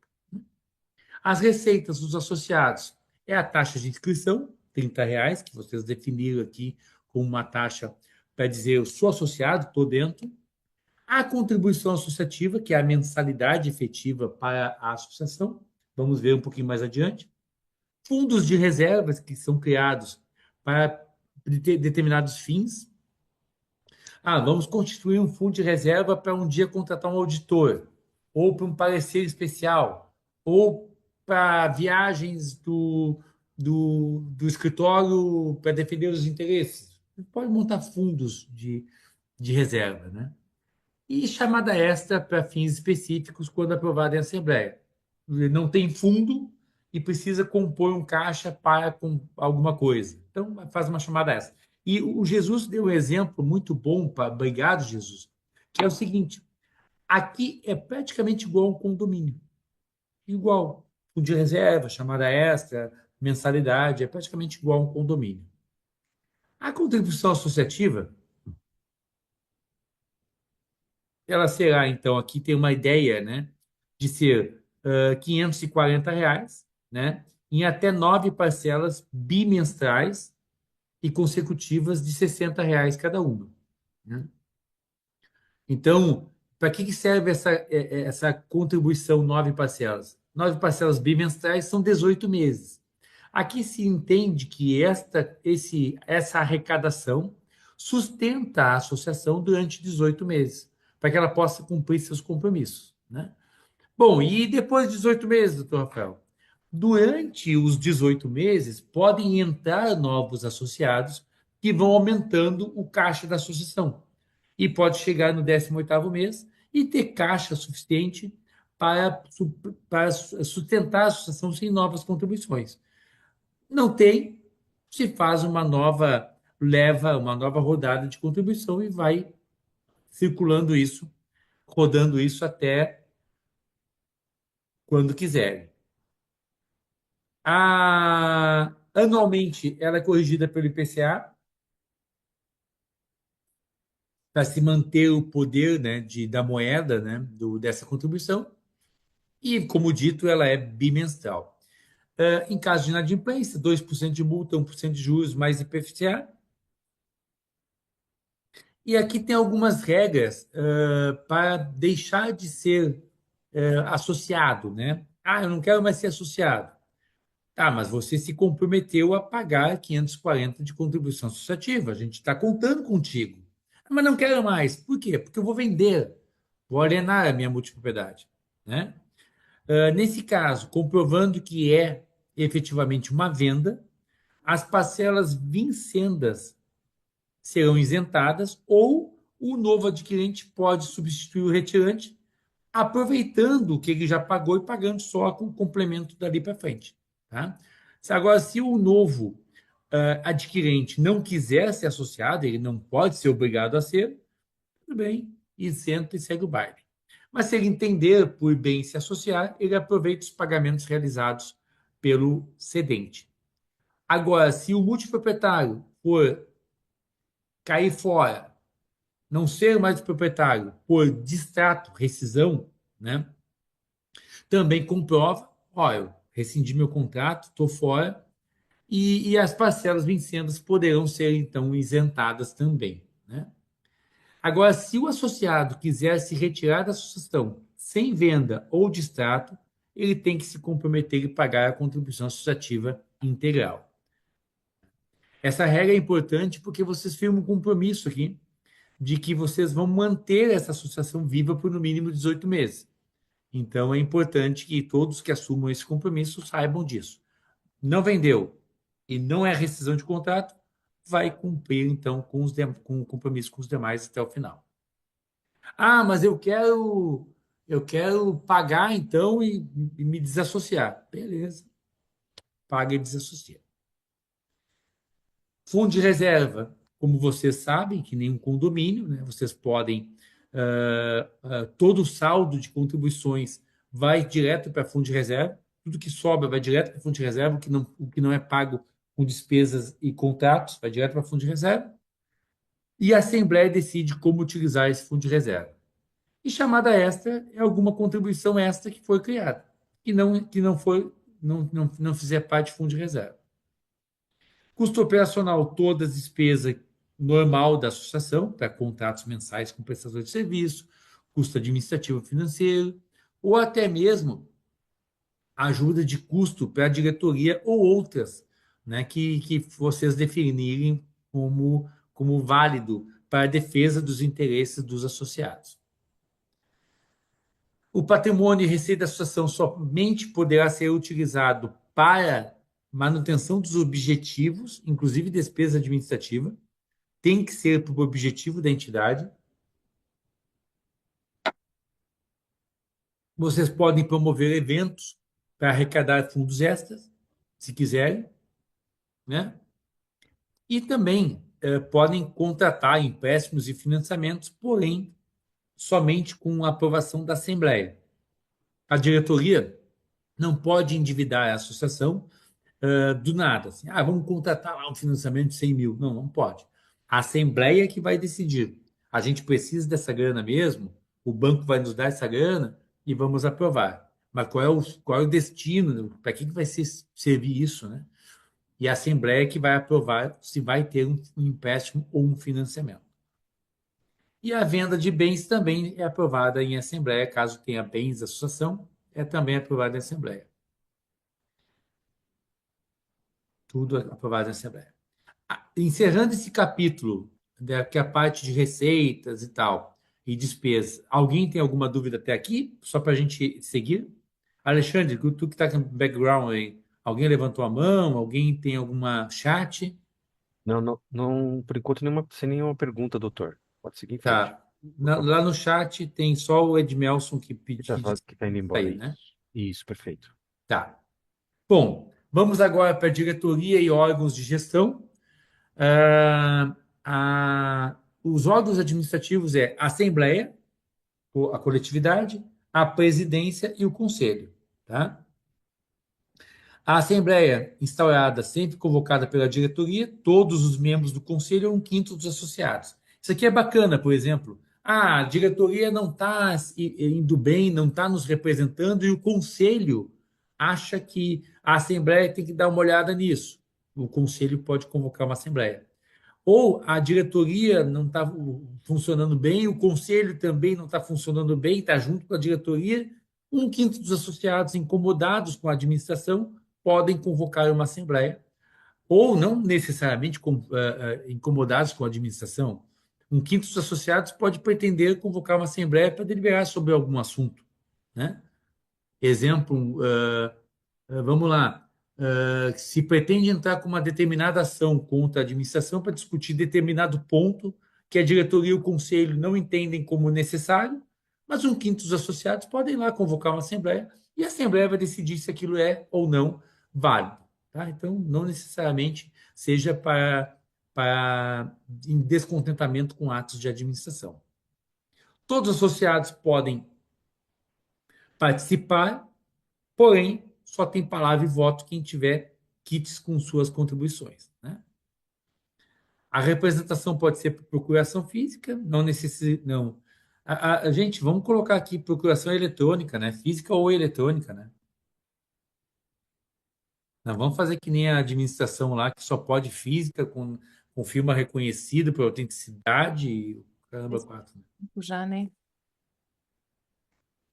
As receitas dos associados é a taxa de inscrição, R$ 30, que vocês definiram aqui como uma taxa para dizer eu sou associado, estou dentro. A contribuição associativa, que é a mensalidade efetiva para a associação, vamos ver um pouquinho mais adiante. Fundos de reservas, que são criados para determinados fins. Vamos constituir um fundo de reserva para um dia contratar um auditor, ou para um parecer especial, ou para viagens do escritório para defender os interesses. Você pode montar fundos de reserva, né? E chamada extra para fins específicos quando aprovada em Assembleia. Não tem fundo e precisa compor um caixa para com alguma coisa. Então, faz uma chamada extra. E o Jesus deu um exemplo muito bom, obrigado, Jesus, que é o seguinte: aqui é praticamente igual a um condomínio. Igual. Fundo de reserva, chamada extra, mensalidade, é praticamente igual a um condomínio. A contribuição associativa, ela será, então, aqui tem uma ideia, né, de ser R$ 540, né, em até 9 parcelas bimestrais e consecutivas de R$ 60 cada uma, né? Então, para que serve essa contribuição 9 parcelas? 9 parcelas bimestrais são 18 meses. Aqui se entende que essa arrecadação sustenta a associação durante 18 meses, para que ela possa cumprir seus compromissos, né? Bom, e depois de 18 meses, doutor Rafael? Durante os 18 meses, podem entrar novos associados que vão aumentando o caixa da associação. E pode chegar no 18º mês e ter caixa suficiente para sustentar a associação sem novas contribuições. Não tem, se faz uma nova leva, uma nova rodada de contribuição e vai circulando isso, rodando isso até quando quiser. Anualmente, ela é corrigida pelo IPCA para se manter o poder, né, da moeda, né, dessa contribuição. E, como dito, ela é bimestral. Em caso de inadimplência, 2% de multa, 1% de juros mais IPCA. E aqui tem algumas regras para deixar de ser associado, né? Eu não quero mais ser associado. Tá, mas você se comprometeu a pagar 540 de contribuição associativa. A gente está contando contigo. Mas não quero mais. Por quê? Porque eu vou vender, vou alienar a minha multipropriedade, né? Nesse caso, comprovando que é efetivamente uma venda, as parcelas vincendas serão isentadas ou o novo adquirente pode substituir o retirante, aproveitando o que ele já pagou e pagando só com o complemento dali para frente. Tá? Agora, se o novo adquirente não quiser ser associado, ele não pode ser obrigado a ser, tudo bem, isenta e segue o baile. Mas se ele entender por bem se associar, ele aproveita os pagamentos realizados pelo cedente. Agora, se o multiproprietário for cair fora, não ser mais proprietário por distrato, rescisão, né? Também comprova, ó, eu rescindi meu contrato, estou fora, e as parcelas vincendas poderão ser, então, isentadas também, né? Agora, se o associado quiser se retirar da associação sem venda ou distrato, ele tem que se comprometer e pagar a contribuição associativa integral. Essa regra é importante porque vocês firmam um compromisso aqui de que vocês vão manter essa associação viva por no mínimo 18 meses. Então, é importante que todos que assumam esse compromisso saibam disso. Não vendeu e não é rescisão de contrato, vai cumprir, então, com o compromisso com os demais até o final. Ah, mas eu quero pagar, então, e me desassociar. Beleza. Paga e desassocia. Fundo de reserva, como vocês sabem, que nem um condomínio, né? Vocês podem, todo o saldo de contribuições vai direto para fundo de reserva, tudo que sobra vai direto para fundo de reserva, o que não é pago com despesas e contratos vai direto para fundo de reserva, e a Assembleia decide como utilizar esse fundo de reserva. E chamada extra é alguma contribuição extra que foi criada, que não fizer parte de fundo de reserva. Custo operacional, toda despesa normal da associação, para contratos mensais com prestador de serviço, custo administrativo financeiro, ou até mesmo ajuda de custo para a diretoria ou outras, né, que vocês definirem como válido para a defesa dos interesses dos associados. O patrimônio e receita da associação somente poderá ser utilizado para manutenção dos objetivos, inclusive despesa administrativa, tem que ser para o objetivo da entidade. Vocês podem promover eventos para arrecadar fundos extras, se quiserem, né? E também podem contratar empréstimos e financiamentos, porém, somente com a aprovação da Assembleia. A diretoria não pode endividar a associação do nada. Assim, vamos contratar lá um financiamento de 100 mil. Não, não pode. A Assembleia que vai decidir. A gente precisa dessa grana mesmo, o banco vai nos dar essa grana e vamos aprovar. Mas qual é o destino? Para que vai servir isso, né? E a Assembleia que vai aprovar se vai ter um empréstimo ou um financiamento. E a venda de bens também é aprovada em Assembleia, caso tenha bens da associação, é também aprovada em Assembleia. Tudo aprovado em Assembleia. Encerrando esse capítulo, que é a parte de receitas e tal, e despesas, alguém tem alguma dúvida até aqui? Só para a gente seguir? Alexandre, tu que está com background aí, alguém levantou a mão? Alguém tem alguma chat? Não, não, não, por enquanto sem nenhuma pergunta, doutor. Pode seguir em frente. Tá. Lá no chat tem só o Edmelson que Que tá indo embora, aí, né? Isso, perfeito. Tá. Bom, vamos agora para a diretoria e órgãos de gestão. Os órgãos administrativos é a Assembleia, a coletividade, a presidência e o conselho. Tá? A Assembleia, instaurada, sempre convocada pela diretoria, todos os membros do conselho, 1/5 dos associados. Isso aqui é bacana, por exemplo. A diretoria não está indo bem, não está nos representando, e o conselho acha que a Assembleia tem que dar uma olhada nisso. O conselho pode convocar uma Assembleia. Ou a diretoria não está funcionando bem, o conselho também não está funcionando bem, está junto com a diretoria, 1/5 dos associados incomodados com a administração podem convocar uma Assembleia, ou não necessariamente incomodados com a administração, Um quinto dos associados pode pretender convocar uma assembleia para deliberar sobre algum assunto, né? Exemplo, vamos lá, se pretende entrar com uma determinada ação contra a administração para discutir determinado ponto que a diretoria e o conselho não entendem como necessário, mas um quinto dos associados podem ir lá convocar uma assembleia e a assembleia vai decidir se aquilo é ou não válido, tá? Então, não necessariamente seja para em descontentamento com atos de administração. Todos os associados podem participar, porém, só tem palavra e voto quem tiver kits com suas contribuições, né? A representação pode ser por procuração física, não necessita, não. Gente, vamos colocar aqui procuração eletrônica, né? Física ou eletrônica, né? Não vamos fazer que nem a administração lá, que só pode física com firma reconhecida por autenticidade, e caramba, quatro, né? Já, né?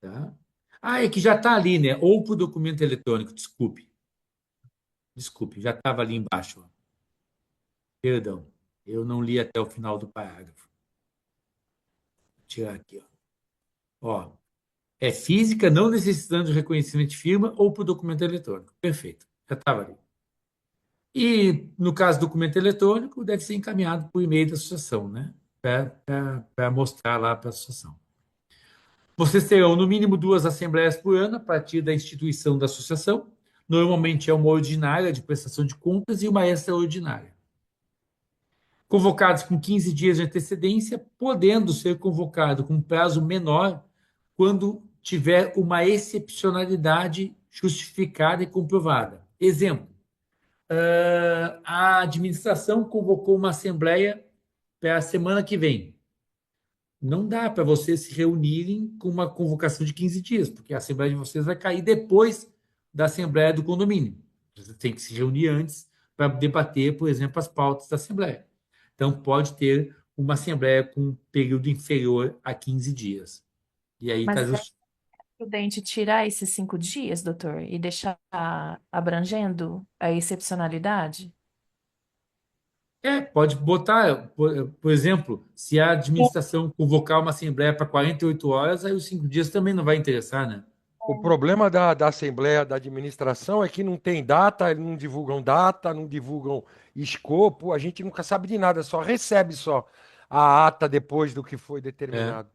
Tá? Ah, é que já está ali, né? Ou por documento eletrônico, desculpe. Desculpe, já estava ali embaixo, ó. Perdão, eu não li até o final do parágrafo. Vou tirar aqui, ó. Ó, é física, não necessitando de reconhecimento de firma ou por documento eletrônico. Perfeito, já estava ali. E, no caso do documento eletrônico, deve ser encaminhado por e-mail da associação, né? Para mostrar lá para a associação. Vocês terão, no mínimo, 2 assembleias por ano a partir da instituição da associação. Normalmente é uma ordinária de prestação de contas e uma extraordinária. Convocados com 15 dias de antecedência, podendo ser convocado com prazo menor quando tiver uma excepcionalidade justificada e comprovada. Exemplo, a administração convocou uma assembleia para a semana que vem. Não dá para vocês se reunirem com uma convocação de 15 dias, porque a assembleia de vocês vai cair depois da assembleia do condomínio. Você tem que se reunir antes para debater, por exemplo, as pautas da assembleia. Então, pode ter uma assembleia com um período inferior a 15 dias. E aí está Mas é justificado. prudente tirar esses 5 dias, doutor, e deixar abrangendo a excepcionalidade? Pode botar, por exemplo, se a administração convocar uma assembleia para 48 horas, aí os 5 dias também não vai interessar, né? O problema da Assembleia da Administração é que não tem data, eles não divulgam data, não divulgam escopo, a gente nunca sabe de nada, só recebe só a ata depois do que foi É. determinado.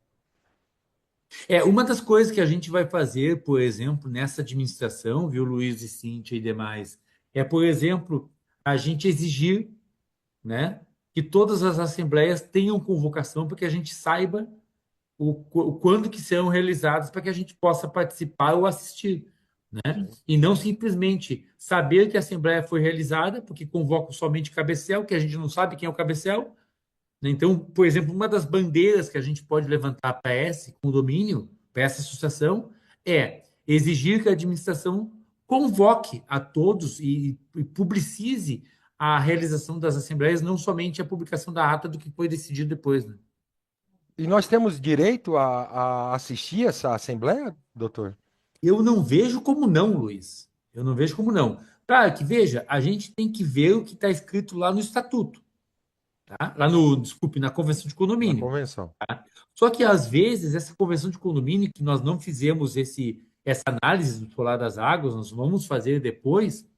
Uma das coisas que a gente vai fazer, por exemplo, nessa administração, viu, Luiz e Cíntia e demais, por exemplo, a gente exigir, né, que todas as assembleias tenham convocação para que a gente saiba o quando que serão realizadas para que a gente possa participar ou assistir, né? E não simplesmente saber que a assembleia foi realizada, porque convocam somente cabecel, que a gente não sabe quem é o cabecel, né? Então, por exemplo, uma das bandeiras que a gente pode levantar para esse condomínio, para essa associação, é exigir que a administração convoque a todos e publicize a realização das assembleias, não somente a publicação da ata do que foi decidido depois, né? E nós temos direito a assistir essa Assembleia, doutor? Eu não vejo como não, Luiz. Eu não vejo como não. Claro que, veja, a gente tem que ver o que está escrito lá no estatuto, tá? Desculpe, na convenção de Na condomínio. convenção. Só que, às vezes, essa convenção de condomínio, que nós não fizemos essa análise do solar das águas, nós vamos fazer depois,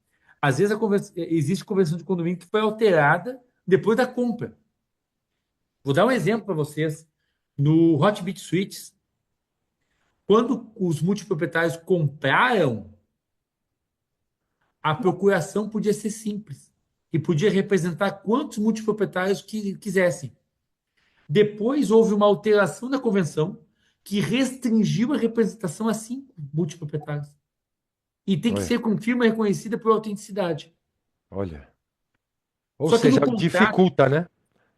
às vezes existe convenção de condomínio que foi alterada depois da compra. Vou dar um exemplo para vocês. No Hotbit Suites, quando os multiproprietários compraram, a procuração podia ser simples e podia representar quantos multiproprietários que quisessem. Depois houve uma alteração da convenção que restringiu a representação a 5 multiproprietários. E tem que Olha, ser com firma reconhecida por autenticidade. olha. Ou Só que no seja, contrato, dificulta, né?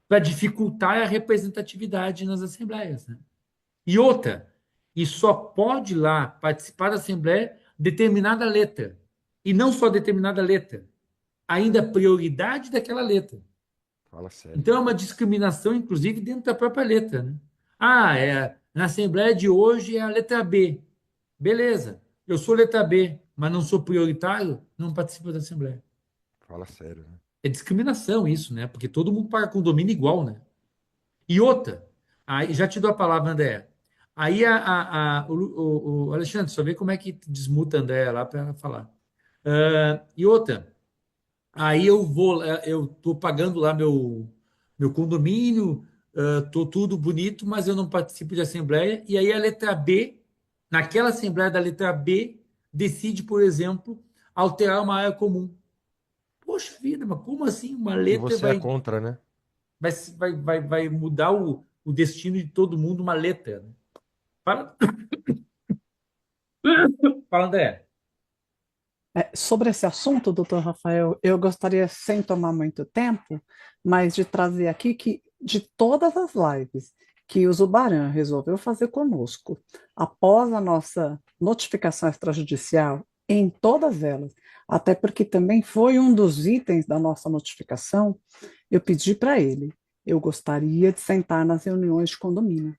para dificultar a representatividade nas assembleias, né? E outra, e só pode lá participar da assembleia determinada letra. E não só determinada letra, ainda a prioridade daquela letra. Fala sério. Então é uma discriminação, inclusive, dentro da própria letra, né? Na Assembleia de hoje é a letra B. Beleza, eu sou letra B, mas não sou prioritário, não participo da Assembleia. Fala sério, né? É discriminação isso, né? Porque todo mundo paga condomínio igual, né? E outra, aí já te dou a palavra, André. Aí o Alexandre, só vê como é que desmuta a André lá para ela falar. E outra, aí eu tô pagando lá meu condomínio, tô tudo bonito, mas eu não participo de assembleia. E aí a letra B, naquela assembleia da letra B, decide, por exemplo, alterar uma área comum. Poxa vida, mas como assim uma E letra você é contra, né? vai mudar o destino de todo mundo, uma letra, né? Fala, fala, André. Sobre esse assunto, doutor Rafael, eu gostaria, sem tomar muito tempo, mas de trazer aqui que de todas as lives que o Zubaran resolveu fazer conosco, após a nossa notificação extrajudicial, em todas elas, até porque também foi um dos itens da nossa notificação, eu pedi para ele, eu gostaria de sentar nas reuniões de condomínio.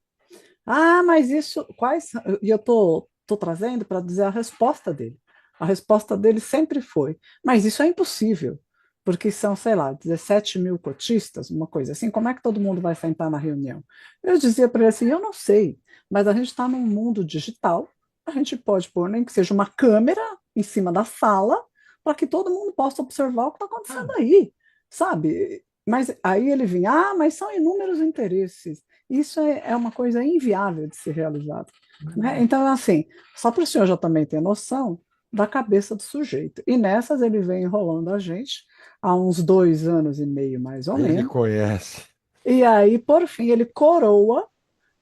Ah, mas isso, quais? E eu tô trazendo para dizer a resposta dele. A resposta dele sempre foi: mas isso é impossível, porque são, sei lá, 17 mil cotistas, uma coisa assim. Como é que todo mundo vai sentar na reunião? Eu dizia para ele assim: eu não sei, mas a gente está num mundo digital, a gente pode pôr nem que seja uma câmera em cima da sala para que todo mundo possa observar o que está acontecendo aí, sabe? Mas aí ele vinha: ah, mas são inúmeros interesses. Isso é uma coisa inviável de ser realizada, né? Então, assim, só para o senhor já também ter noção da cabeça do sujeito. E nessas ele vem enrolando a gente há uns 2 anos e meio, mais ou Ele menos. conhece. E aí, por fim, ele coroa,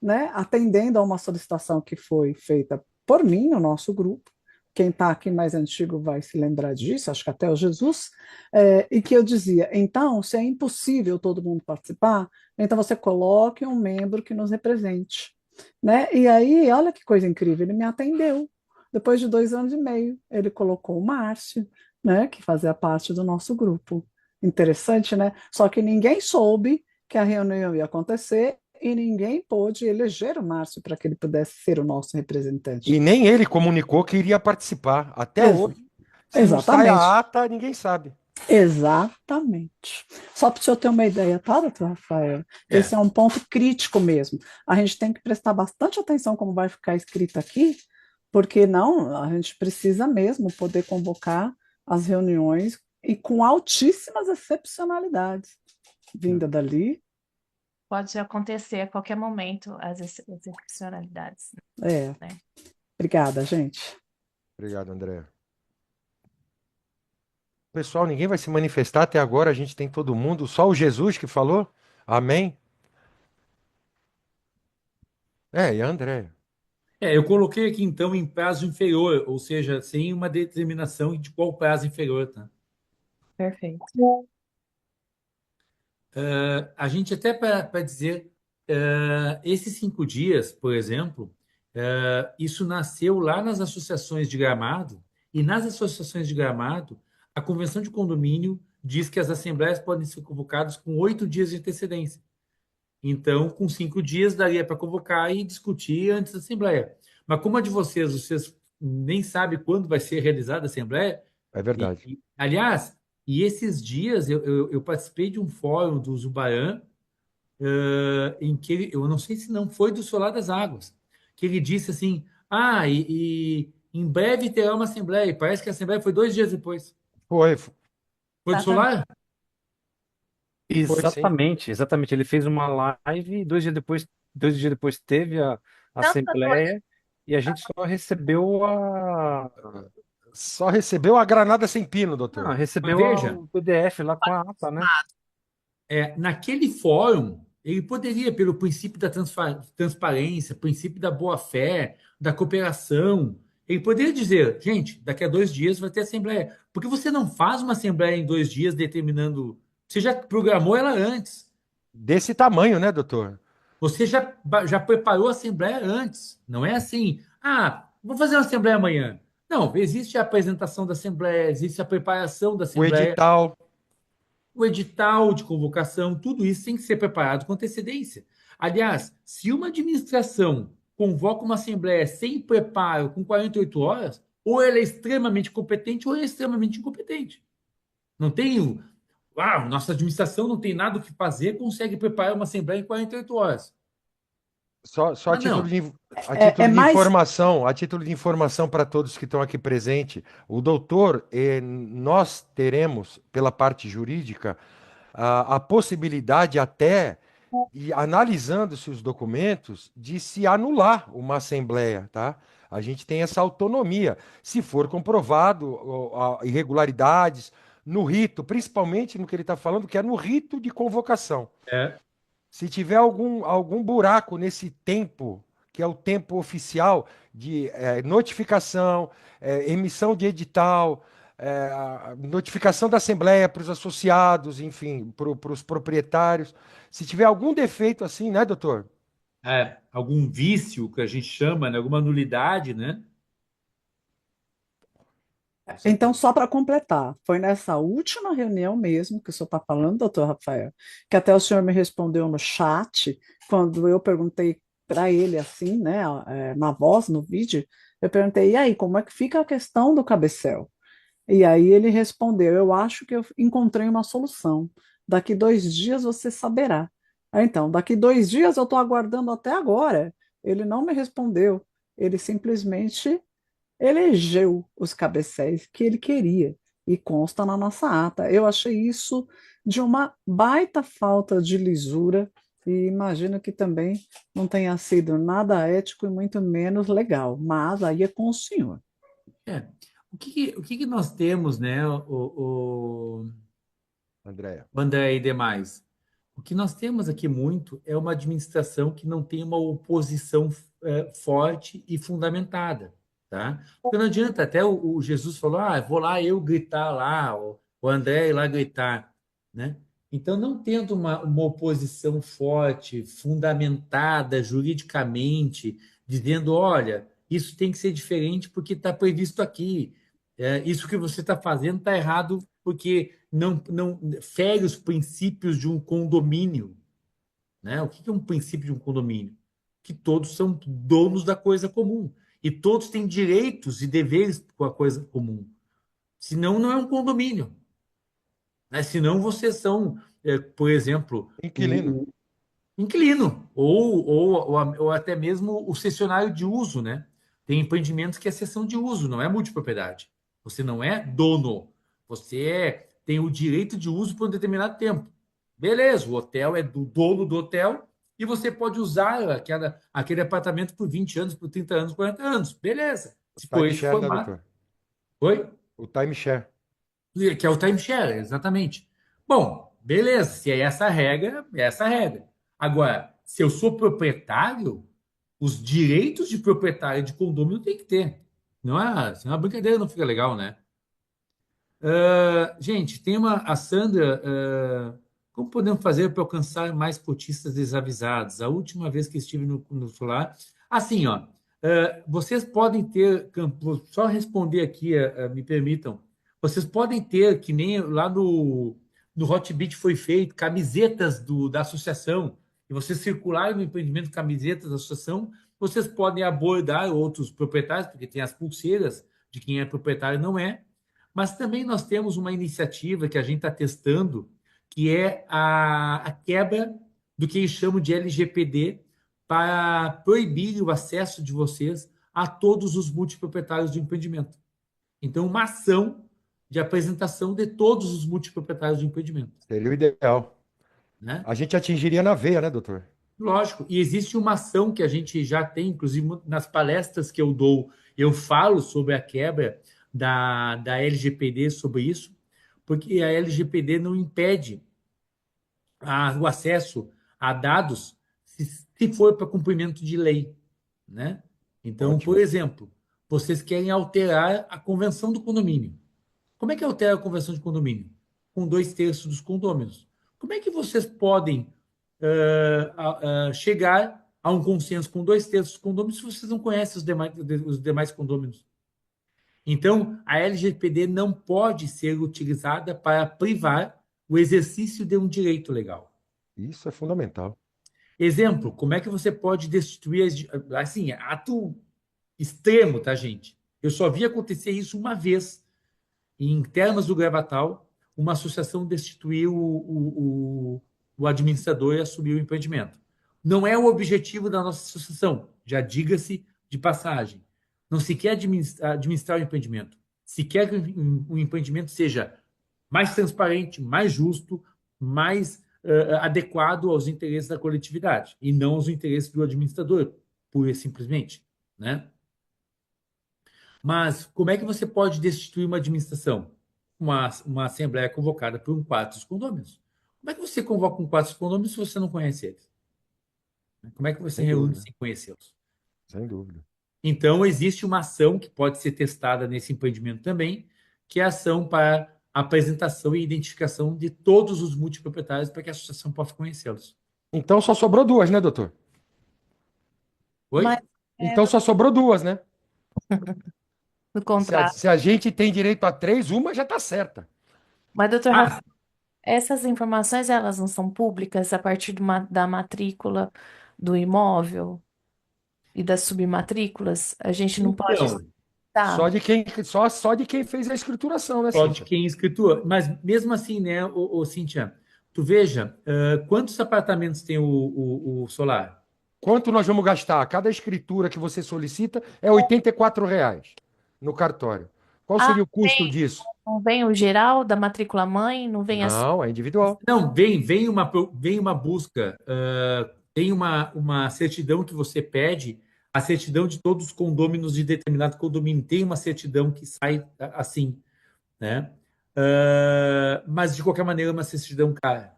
né, atendendo a uma solicitação que foi feita por mim no nosso grupo. Quem está aqui mais antigo vai se lembrar disso, acho que até o Jesus, e que eu dizia: então, se é impossível todo mundo participar, então você coloque um membro que nos represente. Né? E aí, olha que coisa incrível, ele me atendeu. Depois de 2 anos e meio, ele colocou o Márcio, né, que fazia parte do nosso grupo. Interessante, né? Só que ninguém soube que a reunião ia acontecer e ninguém pôde eleger o Márcio para que ele pudesse ser o nosso representante. E nem ele comunicou que iria participar. Até Ex hoje, se não sai exatamente, a ata, ninguém sabe. exatamente. Só para o senhor ter uma ideia, tá, doutor Rafael? Esse É, é um ponto crítico mesmo. A gente tem que prestar bastante atenção como vai ficar escrito aqui, porque não, a gente precisa mesmo poder convocar as reuniões e com altíssimas excepcionalidades vinda dali. Pode acontecer a qualquer momento as excepcionalidades, É, né? obrigada, gente. Obrigado, André. Pessoal, ninguém vai se manifestar até agora, a gente tem todo mundo, só o Jesus que falou. Amém? E a André. eu coloquei aqui então em prazo inferior, ou seja, sem uma determinação de qual prazo inferior, tá? Perfeito. A gente até para dizer, esses 5 dias, por exemplo, isso nasceu lá nas associações de Gramado, e nas associações de Gramado, a convenção de condomínio diz que as assembleias podem ser convocadas com 8 dias de antecedência. Então, com 5 dias, daria para convocar e discutir antes da Assembleia. Mas como a de vocês nem sabem quando vai ser realizada a Assembleia, É verdade. aliás, e esses dias eu participei de um fórum do Zubaran, em que eu não sei se não foi do Solar das Águas, que ele disse assim: ah, e em breve terá uma Assembleia, e parece que a Assembleia foi 2 dias depois. Foi, Foi do Exatamente. Solar? foi sim. Exatamente, exatamente. Ele fez uma live, e 2 dias depois teve a Tanta coisa. assembleia e a gente só recebeu Só recebeu a granada sem pino, doutor. Mas recebeu veja, o PDF lá com a ata, né? naquele fórum, ele poderia, pelo princípio da transparência, princípio da boa-fé, da cooperação, ele poderia dizer: gente, daqui a 2 dias vai ter assembleia. Porque você não faz uma assembleia em 2 dias determinando. Você já programou ela antes. Desse tamanho, né, doutor? Você já preparou a assembleia antes. Não é assim: ah, vou fazer uma assembleia amanhã. Não, existe a apresentação da assembleia, existe a preparação da O assembleia, edital. o edital de convocação, tudo isso tem que ser preparado com antecedência. Aliás, se uma administração convoca uma assembleia sem preparo, com 48 horas, ou ela é extremamente competente ou ela é extremamente incompetente. Não tem. nossa administração não tem nada o que fazer, consegue preparar uma assembleia em 48 horas. Só a Mas título não. a É, é título de mais. informação, a título de informação para todos que estão aqui presentes, o doutor, nós teremos, pela parte jurídica, a possibilidade até, e analisando-se os documentos, de se anular uma assembleia, tá? A gente tem essa autonomia, se for comprovado irregularidades no rito, principalmente no que ele está falando, que é no rito de convocação. É. Se tiver algum buraco nesse tempo, que é o tempo oficial de notificação, emissão de edital, notificação da Assembleia para os associados, enfim, para os proprietários. Se tiver algum defeito assim, né, doutor? Algum vício que a gente chama, né? Alguma nulidade, né? Com Então, certeza. só para completar, foi nessa última reunião mesmo que o senhor está falando, doutor Rafael, que até o senhor me respondeu no chat, quando eu perguntei para ele assim, né, na voz, no vídeo, eu perguntei, e aí, como é que fica a questão do cabecel? E aí ele respondeu, eu acho que eu encontrei uma solução. Daqui 2 dias você saberá. Então, daqui 2 dias eu estou aguardando até agora. Ele não me respondeu. Ele simplesmente elegeu os cabecéis que ele queria e consta na nossa ata. Eu achei isso de uma baita falta de lisura e imagino que também não tenha sido nada ético e muito menos legal, mas aí é com o senhor. É. O que que nós temos, né, Andréia. o André e demais? O que nós temos aqui muito é uma administração que não tem uma oposição forte e fundamentada, tá? Porque não adianta, até o Jesus falou, vou lá eu gritar lá, o André ir lá gritar, né? Então, não tendo uma oposição forte, fundamentada juridicamente, dizendo, olha, isso tem que ser diferente porque está previsto aqui. Isso que você está fazendo está errado porque não fere os princípios de um condomínio, né? O que é um princípio de um condomínio? Que todos são donos da coisa comum e todos têm direitos e deveres com a coisa comum. Senão, não é um condomínio, né? Senão, vocês são, por exemplo, Inquilino. o inquilino ou até mesmo o cessionário de uso, né? Tem empreendimentos que é cessão de uso, não é multipropriedade. Você não é dono, tem o direito de uso por um determinado tempo. Beleza, o hotel é do dono do hotel e você pode usar aquele apartamento por 20 anos, por 30 anos, 40 anos. Beleza. Se for esse Timeshare, né, formato. doutor? Oi? O timeshare. Que é o timeshare, exatamente. Bom, beleza, se é essa a regra, é essa a regra. Agora, se eu sou proprietário, os direitos de proprietário de condomínio tem que ter. Não é, senão a brincadeira não fica legal, né? Gente, a Sandra, como podemos fazer para alcançar mais cotistas desavisados? A última vez que estive no solar, assim, ó, vocês podem ter, vou só responder aqui, me permitam, vocês podem ter, que nem lá no Hotbit foi feito, camisetas da associação, e vocês circularem no empreendimento camisetas da associação, vocês podem abordar outros proprietários, porque tem as pulseiras de quem é proprietário e não é, mas também nós temos uma iniciativa que a gente está testando, que é a quebra do que eles chamam de LGPD, para proibir o acesso de vocês a todos os multiproprietários do empreendimento. Então, uma ação de apresentação de todos os multiproprietários do empreendimento, Seria o ideal. né? A gente atingiria na veia, né, doutor? Lógico, e existe uma ação que a gente já tem, inclusive nas palestras que eu dou, eu falo sobre a quebra da LGPD sobre isso, porque a LGPD não impede o acesso a dados se for para cumprimento de lei, né? Então, por Ótimo. exemplo, vocês querem alterar a convenção do condomínio. Como é que altera a convenção de condomínio? Com 2/3 dos condôminos. Como é que vocês podem chegar a um consenso com 2/3 dos condôminos se vocês não conhecem os demais condôminos? Então, a LGPD não pode ser utilizada para privar o exercício de um direito legal. Isso é fundamental. Exemplo, como é que você pode destituir, assim, ato extremo, tá, gente? Eu só vi acontecer isso uma vez, em Termas do Gravatal, uma associação destituir o administrador e assumir o empreendimento. Não é o objetivo da nossa associação, já diga-se de passagem. Não se quer administrar o empreendimento. Se quer que o empreendimento seja mais transparente, mais justo, mais adequado aos interesses da coletividade e não aos interesses do administrador, pura e simplesmente, né? Mas como é que você pode destituir uma administração? Uma assembleia convocada por um quadro dos condôminos. Como é que você convoca um quadro dos condôminos se você não conhece eles? Como é que você Sem reúne dúvida, sem conhecê-los? sem dúvida. Então, existe uma ação que pode ser testada nesse empreendimento também, que é a ação para apresentação e identificação de todos os multiproprietários para que a associação possa conhecê-los. Então só sobrou duas, né, doutor? Oi? Mas Então só sobrou duas, né? no Se a, contrato. se a gente tem direito a três, uma já tá certa. Mas, doutor Ah, Rafael, essas informações elas não são públicas a partir da matrícula do imóvel e das submatrículas? A gente não pode então, Só citar. de quem fez a escrituração, né, só de Cíntia? quem escritura. Mas mesmo assim, né, Cíntia, tu veja, quantos apartamentos tem o solar? Quanto nós vamos gastar? Cada escritura que você solicita é R$ 84 no cartório. Qual Ah, seria o custo disso? não vem o geral da matrícula mãe, não vem as. Não, é individual. Não, vem uma busca, tem uma certidão que você pede, a certidão de todos os condôminos de determinado condomínio. Tem uma certidão que sai assim, né? Mas, de qualquer maneira, é uma certidão cara.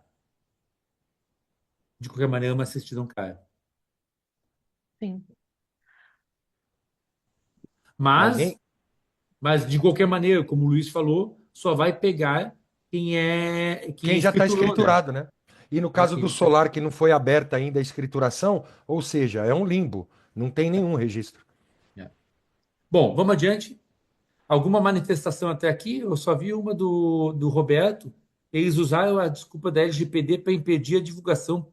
De qualquer maneira, é uma certidão cara. Sim. Mas Mas, nem mas, de qualquer maneira, como o Luiz falou, só vai pegar quem quem já está escriturou, né? escriturado, né? E no É caso do quem... solar, que não foi aberta ainda a escrituração, ou seja, é um limbo, não tem nenhum registro. é. Bom, vamos adiante. Alguma manifestação até aqui? Eu só vi uma do Roberto. Eles usaram a desculpa da LGPD para impedir a divulgação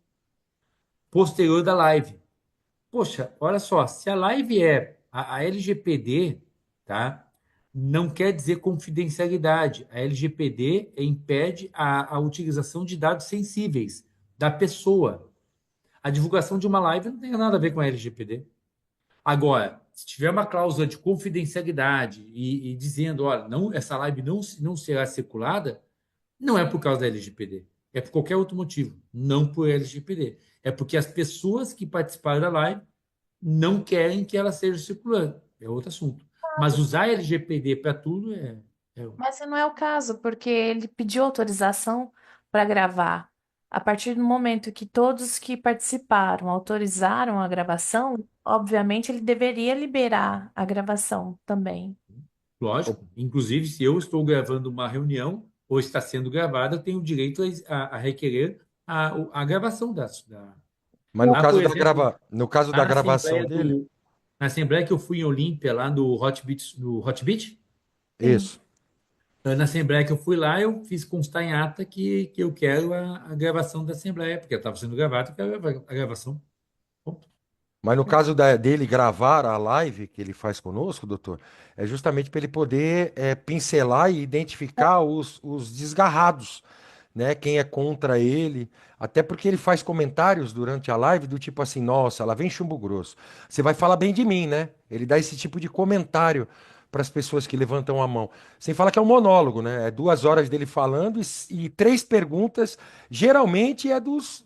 posterior da live. Poxa, olha só, se a live é a LGPD, tá? Não quer dizer confidencialidade. A LGPD impede a utilização de dados sensíveis da pessoa. A divulgação de uma live não tem nada a ver com a LGPD. Agora, se tiver uma cláusula de confidencialidade e dizendo, olha, não, essa live não será circulada, não é por causa da LGPD. É por qualquer outro motivo, não por LGPD. É porque as pessoas que participaram da live não querem que ela seja circulando. É outro assunto. Mas usar LGPD para tudo é. Mas não é o caso, porque ele pediu autorização para gravar. A partir do momento que todos que participaram autorizaram a gravação, obviamente ele deveria liberar a gravação também. Lógico. Inclusive, se eu estou gravando uma reunião ou está sendo gravada, eu tenho direito a requerer a gravação Mas no Lá, caso por da exemplo, no caso lá da gravação dele, na assembleia que eu fui em Olímpia, lá no Hot Beach, Sim. isso. na assembleia que eu fui lá, eu fiz constar em ata que eu quero a gravação da assembleia, porque estava sendo gravado, eu quero a gravação. Ponto. Mas no caso dele gravar a live que ele faz conosco, doutor, é justamente para ele poder pincelar e identificar os desgarrados, né? Quem é contra ele. Até porque ele faz comentários durante a live do tipo assim: nossa, lá vem chumbo grosso. Você vai falar bem de mim, né? Ele dá esse tipo de comentário para as pessoas que levantam a mão. Sem falar que é um monólogo, né? É 2 horas dele falando e três perguntas. Geralmente é dos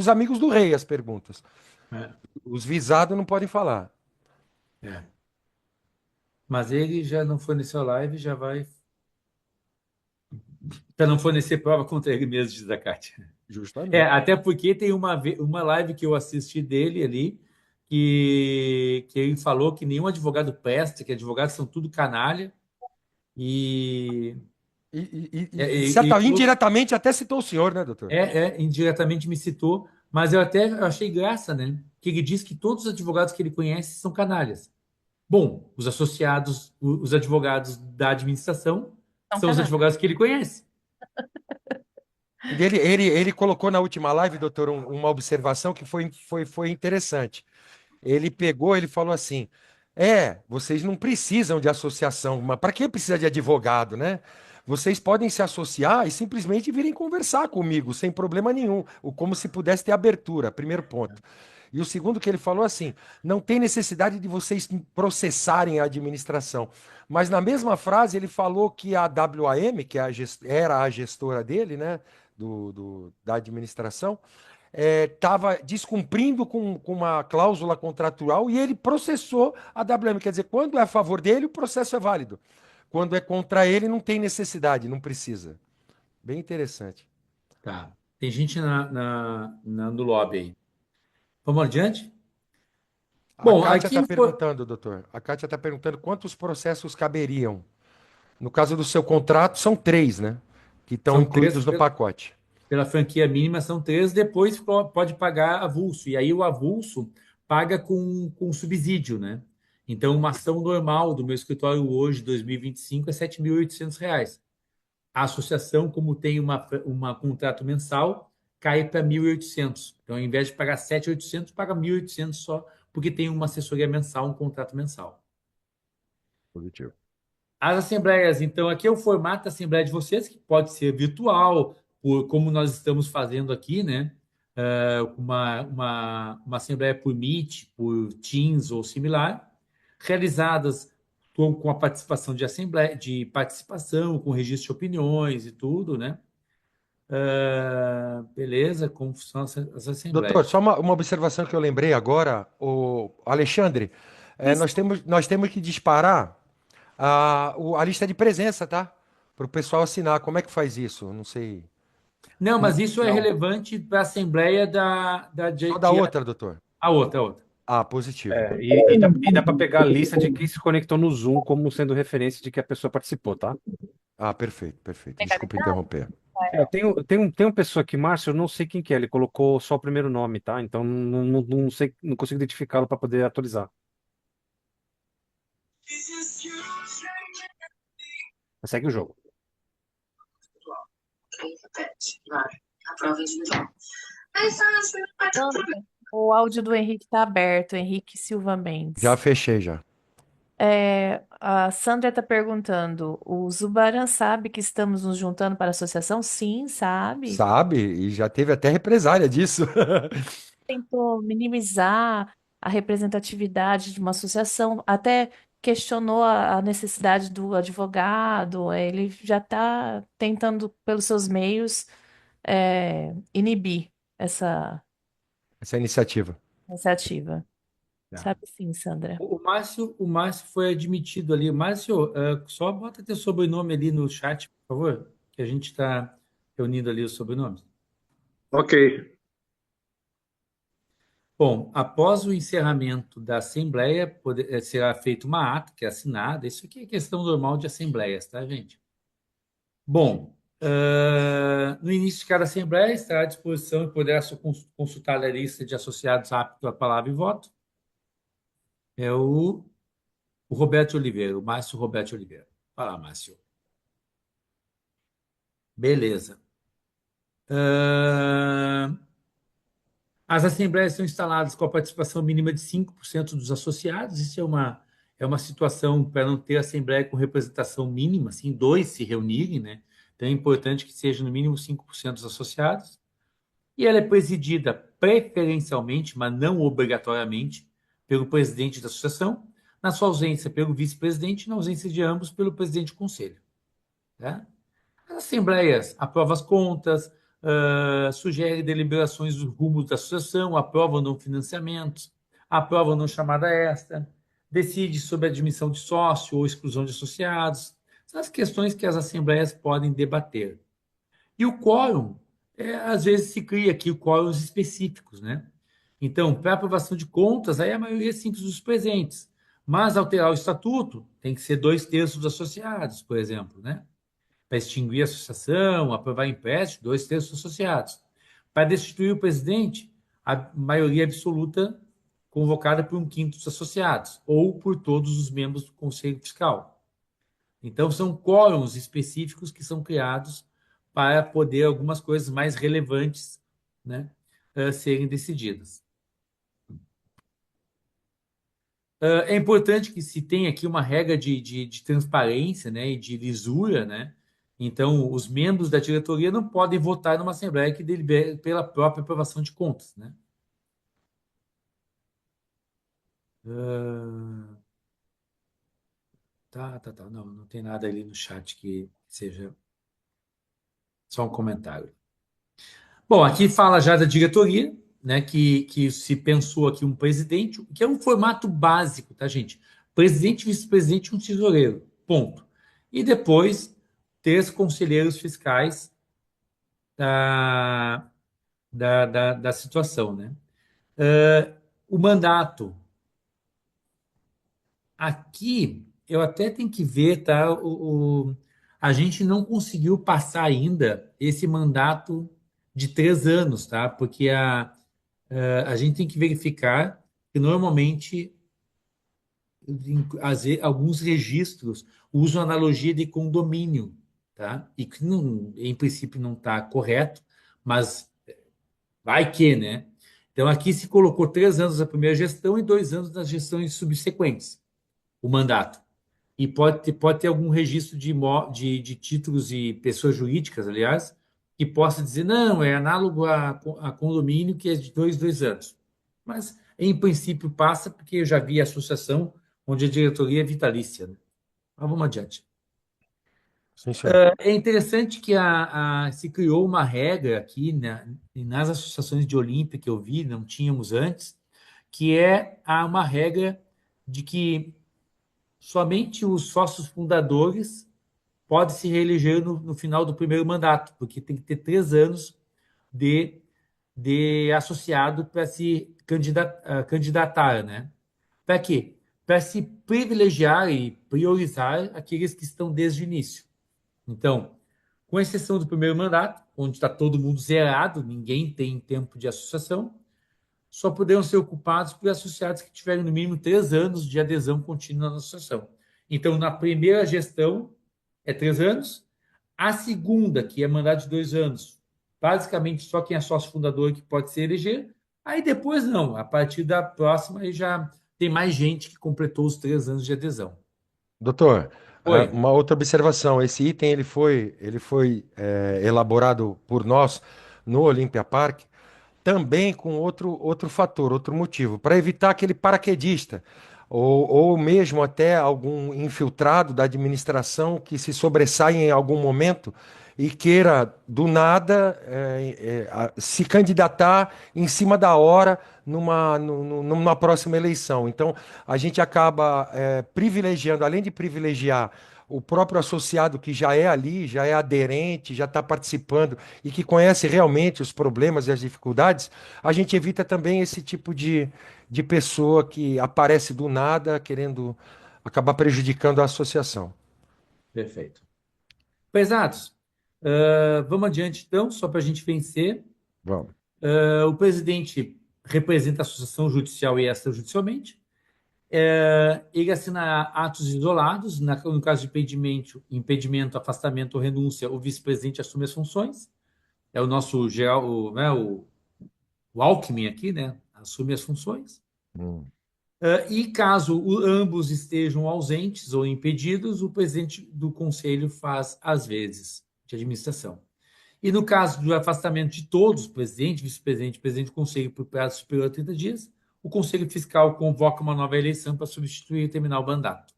amigos do rei as perguntas. É, Os visados não podem falar. é. Mas ele já não forneceu a live, já vai. Para não fornecer prova contra ele mesmo, diz a Kátia. Justamente. Até porque tem uma live que eu assisti dele ali, que ele falou que nenhum advogado presta, que advogados são tudo canalha, e, E e indiretamente até citou o senhor, né, doutor? indiretamente me citou, mas eu até achei graça, né? Que ele diz que todos os advogados que ele conhece são canalhas. Bom, os associados, os advogados da administração Então, são os canal. advogados que ele conhece. E ele colocou na última live, doutor, uma observação que foi interessante. Ele falou assim: vocês não precisam de associação, mas para que precisa de advogado, né? vocês podem se associar e simplesmente virem conversar comigo, sem problema nenhum, como se pudesse ter abertura, primeiro ponto. E o segundo que ele falou assim, não tem necessidade de vocês processarem a administração. Mas na mesma frase ele falou que a WAM, que era a gestora dele, né, da administração, estava descumprindo com uma cláusula contratual e ele processou a WM. Quer dizer, quando é a favor dele, o processo é válido. Quando é contra ele, não tem necessidade, não precisa. Bem interessante. Tá. Tem gente no lobby aí. Vamos adiante? A Bom, Kátia está aqui foi. perguntando, doutor. A Kátia está perguntando quantos processos caberiam. No caso do seu contrato, são 3, né? Que estão São três incluídos no pacote. pela franquia mínima, são 3, depois pode pagar avulso. E aí o avulso paga com subsídio, né? Então, uma ação normal do meu escritório hoje, 2025, é R$ 7.800. A associação, como tem uma contrato mensal, cai para 1.800. Então, ao invés de pagar 7.800, paga 1.800 só, porque tem uma assessoria mensal, um contrato mensal. Positivo. As assembleias, então, aqui é o formato da assembleia de vocês, que pode ser virtual, como nós estamos fazendo aqui, né? Uma assembleia por Meet, por Teams ou similar, realizadas com a participação de assembleia, de participação, com registro de opiniões e tudo, né? Beleza, como são as Doutor, assembleias. só uma observação que eu lembrei agora, o Alexandre, Isso. nós temos que disparar a lista de presença, tá? Para o pessoal assinar. Como é que faz isso? Não sei. Não, mas isso é Não. relevante para a assembleia Só da outra, doutor. a outra. Ah, positivo. E dá para pegar a lista de quem se conectou no Zoom como sendo referência de que a pessoa participou, tá? Ah, perfeito, perfeito. Desculpa interromper. Tem uma pessoa aqui, Márcio, eu não sei quem que é, ele colocou só o primeiro nome, tá? Então não sei, não consigo identificá-lo para poder atualizar. Mas segue o jogo. O áudio do Henrique está aberto, Henrique Silva Mendes. Já fechei, já. A Sandra está perguntando: o Zubaran sabe que estamos nos juntando para a associação? Sim, sabe. Sabe? E já teve até represália disso. Tentou minimizar a representatividade de uma associação, até questionou a necessidade do advogado. Ele já está tentando, pelos seus meios, inibir essa Essa iniciativa. iniciativa. Tá. Sabe sim, Sandra. O Márcio foi admitido ali. Márcio, só bota teu sobrenome ali no chat, por favor, que a gente está reunindo ali os sobrenomes. Ok. Bom, após o encerramento da Assembleia, será feita uma ata, que é assinada. Isso aqui é questão normal de assembleias, tá, gente? Bom, no início de cada Assembleia estará à disposição e poderá consultar a lista de associados aptos à palavra e voto. É o Roberto Oliveira, o Márcio Roberto Oliveira. Fala, Márcio. Beleza. As assembleias são instaladas com a participação mínima de 5% dos associados. Isso é uma situação para não ter assembleia com representação mínima, assim, 2 se reunirem, né? Então é importante que seja no mínimo 5% dos associados. E ela é presidida preferencialmente, mas não obrigatoriamente, pelo presidente da associação, na sua ausência pelo vice-presidente, na ausência de ambos, pelo presidente do conselho. Tá? As assembleias aprovam as contas, sugerem deliberações dos rumos da associação, aprovam não financiamentos, aprovam não chamada extra, decide sobre a admissão de sócio ou exclusão de associados. São as questões que as assembleias podem debater. E o quórum, às vezes se cria aqui quóruns específicos, né? Então, para aprovação de contas, aí a maioria é simples dos presentes. Mas alterar o estatuto, tem que ser 2/3 dos associados, por exemplo, né? Para extinguir a associação, aprovar empréstimo, 2/3 dos associados. Para destituir o presidente, a maioria absoluta convocada por 1/5 dos associados, ou por todos os membros do Conselho Fiscal. Então, são quórums específicos que são criados para poder algumas coisas mais relevantes, né, serem decididas. É importante que se tenha aqui uma regra de transparência, né, e de lisura, né? Então, os membros da diretoria não podem votar numa assembleia que delibere pela própria aprovação de contas, né? Ah, tá. Não tem nada ali no chat que seja só um comentário. Bom, aqui fala já da diretoria, né? Que se pensou aqui um presidente, que é um formato básico, tá, gente? Presidente, vice-presidente e um tesoureiro. Ponto. E depois, 3 conselheiros fiscais da, da situação, né? O mandato. Aqui, eu até tenho que ver, tá? A gente não conseguiu passar ainda esse mandato de 3 anos, tá? Porque a gente tem que verificar que normalmente alguns registros usam analogia de condomínio, tá? E que não, em princípio não está correto, mas vai que, né? Então aqui se colocou 3 anos na primeira gestão e 2 anos nas gestões subsequentes, o mandato. E pode ter algum registro de títulos e pessoas jurídicas, aliás, que possa dizer, não, é análogo a condomínio, que é de 2 anos. Mas, em princípio, passa, porque eu já vi associação onde a diretoria é vitalícia, né? Mas vamos adiante. Sim, senhor. É interessante que se criou uma regra aqui, né, nas associações de Olímpia que eu vi, não tínhamos antes, que há uma regra de que somente os sócios fundadores podem se reeleger no final do primeiro mandato, porque tem que ter 3 anos de associado para se candidatar, né? Para quê? Para se privilegiar e priorizar aqueles que estão desde o início. Então, com exceção do primeiro mandato, onde está todo mundo zerado, ninguém tem tempo de associação, só poderão ser ocupados por associados que tiverem no mínimo 3 anos de adesão contínua na associação. Então, na primeira gestão, é 3 anos. A segunda, que é mandato de 2 anos, basicamente só quem é sócio fundador que pode se eleger. Aí depois não, a partir da próxima aí já tem mais gente que completou os 3 anos de adesão. Doutor, Oi. uma outra observação. Esse item ele foi elaborado por nós no Olympia Park também com outro fator, outro motivo, para evitar aquele paraquedista, ou mesmo até algum infiltrado da administração que se sobressaia em algum momento e queira, do nada, se candidatar em cima da hora numa próxima eleição. Então, a gente acaba privilegiando, além de privilegiar o próprio associado que já é ali, já é aderente, já está participando e que conhece realmente os problemas e as dificuldades, a gente evita também esse tipo de pessoa que aparece do nada querendo acabar prejudicando a associação. Perfeito. Pesados, vamos adiante então, só para a gente vencer. Vamos. O presidente representa a associação judicial e extrajudicialmente. Ele assina atos isolados, no caso de impedimento, afastamento ou renúncia, o vice-presidente assume as funções. É o nosso geral, o Alckmin aqui, né? Assume as funções. E caso ambos estejam ausentes ou impedidos, o presidente do conselho faz as vezes de administração. E no caso do afastamento de todos, presidente, vice-presidente, presidente do conselho por prazo superior a 30 dias, o conselho fiscal convoca uma nova eleição para substituir e terminar o mandato.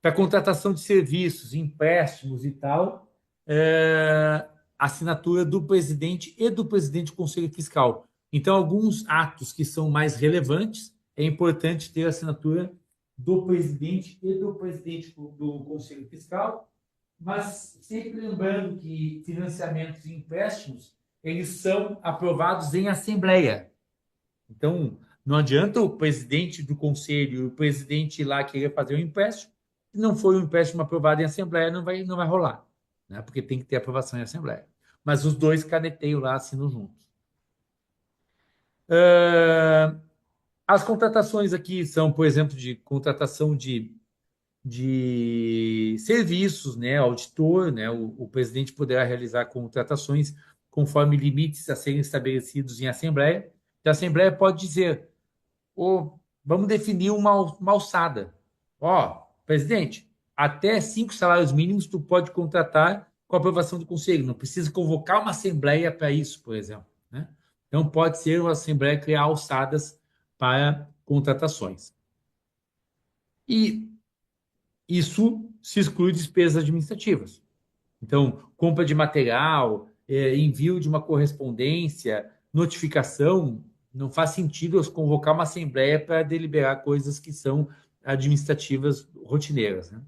Para contratação de serviços, empréstimos e tal, assinatura do presidente e do presidente do conselho fiscal. Então, alguns atos que são mais relevantes, é importante ter a assinatura do presidente e do presidente do conselho fiscal, mas sempre lembrando que financiamentos e empréstimos, eles são aprovados em assembleia. Então, não adianta o presidente do conselho e o presidente lá querer fazer um empréstimo, se não for um empréstimo aprovado em assembleia, não vai rolar, né? Porque tem que ter aprovação em assembleia. Mas os dois caneteiam lá, assinam juntos. As contratações aqui são, por exemplo, de contratação de serviços, né, auditor, né, o presidente poderá realizar contratações conforme limites a serem estabelecidos em assembleia. A assembleia pode dizer, vamos definir uma alçada. Presidente, até 5 salários mínimos tu pode contratar com a aprovação do conselho. Não precisa convocar uma assembleia para isso, por exemplo, né? Então, pode ser uma assembleia criar alçadas para contratações. E isso se exclui despesas administrativas. Então, compra de material, envio de uma correspondência, notificação, não faz sentido eu convocar uma assembleia para deliberar coisas que são administrativas rotineiras, né?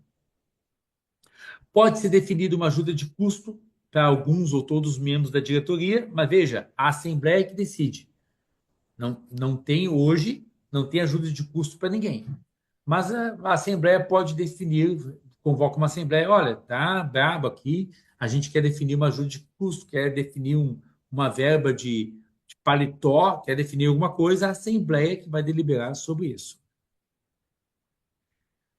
Pode ser definida uma ajuda de custo para alguns ou todos os membros da diretoria, mas veja, a assembleia que decide. Não tem hoje, não tem ajuda de custo para ninguém. Mas a Assembleia pode definir, convoca uma Assembleia, olha, tá brabo aqui, a gente quer definir uma ajuda de custo, quer definir uma verba de paletó, quer definir alguma coisa, a Assembleia que vai deliberar sobre isso.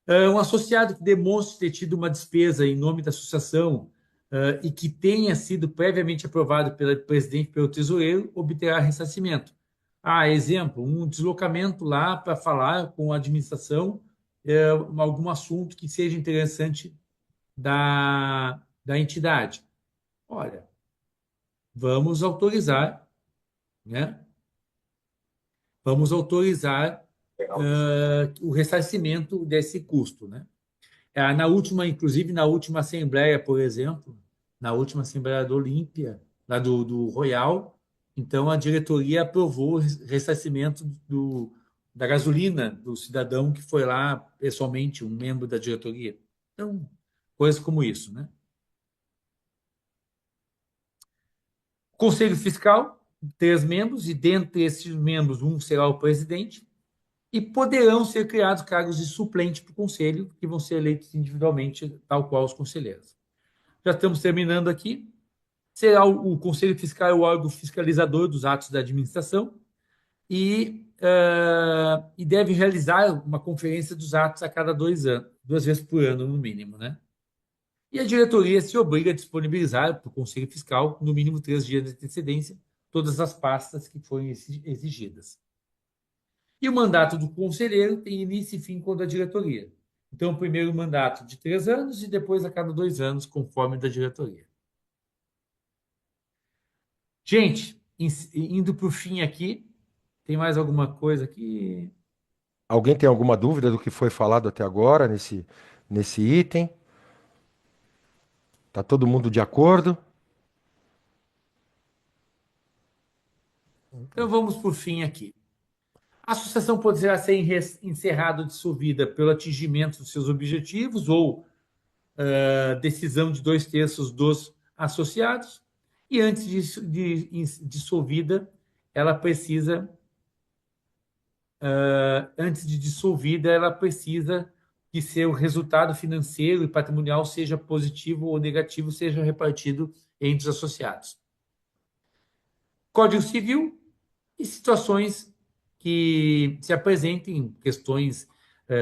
Um associado que demonstre ter tido uma despesa em nome da associação e que tenha sido previamente aprovado pelo presidente e pelo tesoureiro, obterá ressarcimento. Exemplo, um deslocamento lá para falar com a administração algum assunto que seja interessante da entidade. Olha, vamos autorizar, né? Vamos autorizar o ressarcimento desse custo, né? Inclusive na última assembleia, por exemplo, na última assembleia do Olímpia, lá do Royal, então a diretoria aprovou o ressarcimento da gasolina do cidadão que foi lá pessoalmente, um membro da diretoria. Então, coisas como isso, né? Conselho Fiscal, 3 membros, e dentre esses membros, um será o presidente, e poderão ser criados cargos de suplente para o conselho, que vão ser eleitos individualmente, tal qual os conselheiros. Já estamos terminando aqui. Será o Conselho Fiscal é o órgão fiscalizador dos atos da administração e deve realizar uma conferência dos atos a cada 2 anos, 2 vezes por ano, no mínimo, né? E a diretoria se obriga a disponibilizar para o Conselho Fiscal, no mínimo 3 dias de antecedência, todas as pastas que forem exigidas. E o mandato do conselheiro tem início e fim com o da diretoria. Então, primeiro mandato de 3 anos e depois a cada 2 anos, conforme da diretoria. Gente, indo para o fim aqui, tem mais alguma coisa aqui? Alguém tem alguma dúvida do que foi falado até agora nesse item? Tá todo mundo de acordo? Então vamos por fim aqui. A associação poderá ser encerrada ou dissolvida pelo atingimento dos seus objetivos ou decisão de 2/3 dos associados, e antes de dissolvida, ela precisa que seu resultado financeiro e patrimonial seja positivo ou negativo, seja repartido entre os associados. Código Civil e situações que se apresentem questões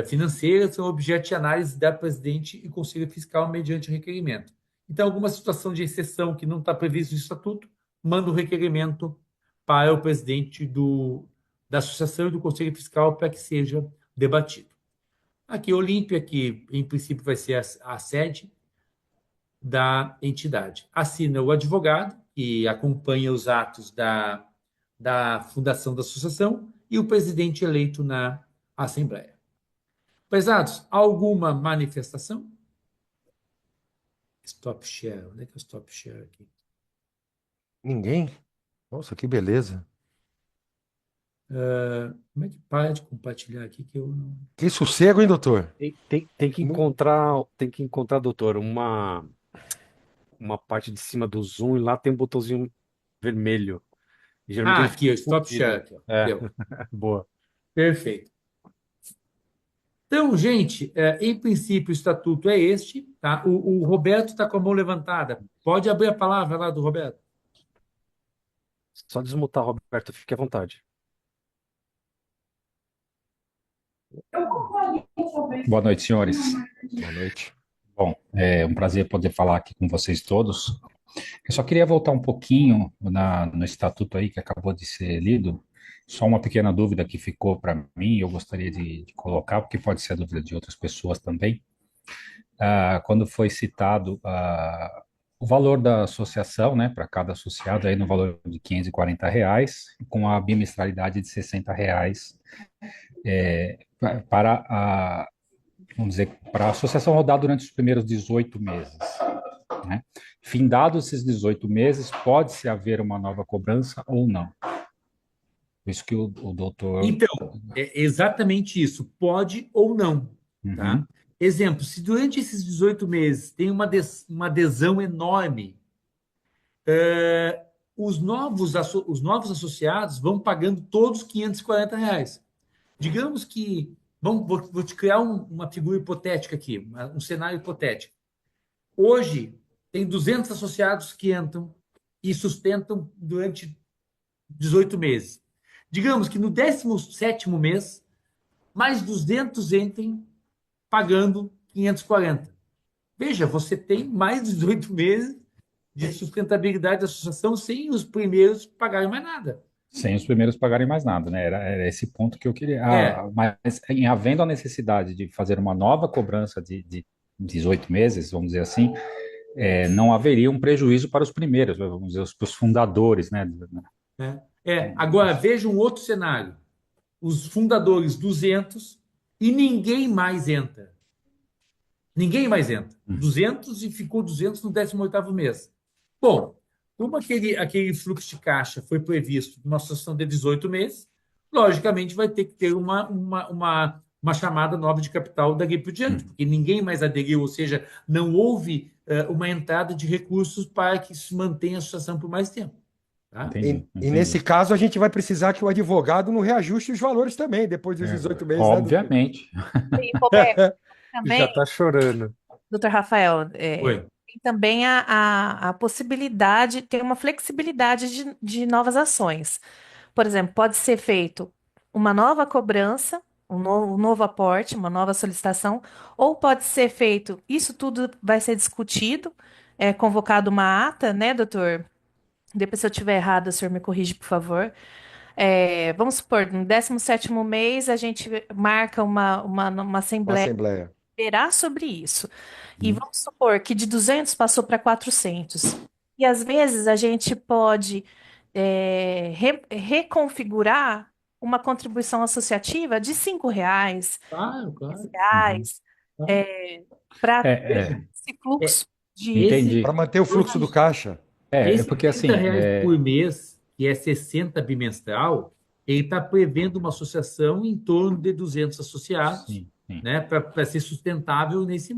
financeiras são objeto de análise da presidente e conselho fiscal mediante requerimento. Então, alguma situação de exceção que não está prevista no estatuto, manda o requerimento para o presidente da associação e do conselho fiscal para que seja debatido. Aqui, Olímpia, que em princípio vai ser a sede da entidade. Assina o advogado, que acompanha os atos da fundação da associação, e o presidente eleito na Assembleia. Prezados, alguma manifestação? Stop share. Onde é que é o stop share aqui? Ninguém? Nossa, que beleza. Como é que para de compartilhar aqui que eu não... Que sossego, hein, doutor? Tem que encontrar, doutor, uma parte de cima do zoom e lá tem um botãozinho vermelho. E geralmente ele fica aqui, o stop escondido. share. Aqui, ó. Deu. Boa. Perfeito. Então, gente, em princípio o estatuto é este, tá? O Roberto está com a mão levantada. Pode abrir a palavra lá do Roberto. Só desmutar, Roberto, fique à vontade. Boa noite, senhores. Boa noite. Bom, é um prazer poder falar aqui com vocês todos. Eu só queria voltar um pouquinho no estatuto aí que acabou de ser lido. Só uma pequena dúvida que ficou para mim, eu gostaria de colocar, porque pode ser a dúvida de outras pessoas também. quando foi citado o valor da associação, né, para cada associado, aí no valor de R$ 540, com a bimestralidade de R$ 60, para vamos dizer, para a associação rodar durante os primeiros 18 meses, né? Findados esses 18 meses, pode-se haver uma nova cobrança ou não. Por isso que o doutor... Então, é exatamente isso. Pode ou não, tá? Uhum. Exemplo, se durante esses 18 meses tem uma adesão enorme, os novos associados vão pagando todos R$ 540. Digamos que... vou te criar uma figura hipotética aqui, um cenário hipotético. Hoje, tem 200 associados que entram e sustentam durante 18 meses. Digamos que no 17º mês, mais 200 entrem pagando 540. Veja, você tem mais de 18 meses de sustentabilidade da associação sem os primeiros pagarem mais nada. Sem os primeiros pagarem mais nada, né? Era esse ponto que eu queria. Mas em havendo a necessidade de fazer uma nova cobrança de 18 meses, vamos dizer assim, não haveria um prejuízo para os primeiros, vamos dizer, para os fundadores, né? Agora, veja um outro cenário. Os fundadores 200 e ninguém mais entra. Ninguém mais entra. 200 e ficou 200 no 18º mês. Bom, como aquele fluxo de caixa foi previsto numa associação de 18 meses, logicamente vai ter que ter uma chamada nova de capital daqui por diante, porque ninguém mais aderiu, ou seja, não houve uma entrada de recursos para que se mantenha a associação por mais tempo. Tá? Entendi. E nesse caso, a gente vai precisar que o advogado não reajuste os valores também, depois dos 18 meses. Obviamente. E, Roberto, também, Já está chorando. doutor Rafael, Oi. tem também a possibilidade, tem uma flexibilidade de novas ações. Por exemplo, pode ser feito uma nova cobrança, um novo aporte, uma nova solicitação, ou pode ser feito, isso tudo vai ser discutido, convocado uma ata, né, doutor? Depois, se eu estiver errada, o senhor me corrige, por favor. Vamos supor, no 17º mês, a gente marca uma assembleia Assembleia. deliberar sobre isso. E vamos supor que de 200 passou para 400. E às vezes a gente pode reconfigurar uma contribuição associativa de R$ 5, Claro. R$ 10, para esse fluxo de... Entendi. Para manter o fluxo do caixa. Porque assim... R$ 30 por mês, que é 60 bimestral, ele está prevendo uma associação em torno de 200 associados, Sim. né, para ser sustentável nesse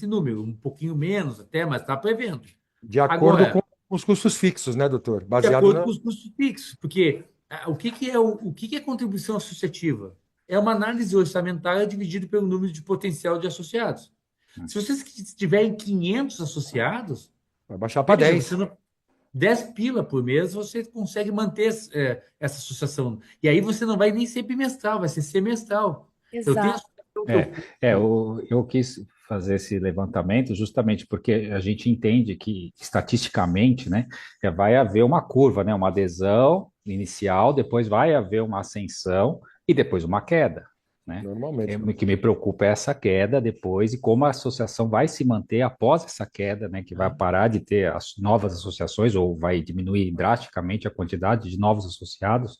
número, um pouquinho menos até, mas está prevendo. De acordo Agora, com os custos fixos, né, doutor? de Baseado acordo com os custos fixos, porque o que é contribuição associativa? É uma análise orçamentária dividida pelo número de potencial de associados. Se vocês tiverem 500 associados, vai baixar para 10. 10 pila por mês, você consegue manter essa associação. E aí você não vai nem ser bimestral, vai ser semestral. Exato. Eu quis fazer esse levantamento justamente porque a gente entende que, estatisticamente, né, vai haver uma curva, né, uma adesão inicial, depois vai haver uma ascensão e depois uma queda, né? Normalmente. O que me preocupa é essa queda depois e como a associação vai se manter após essa queda, né, que vai parar de ter as novas associações ou vai diminuir drasticamente a quantidade de novos associados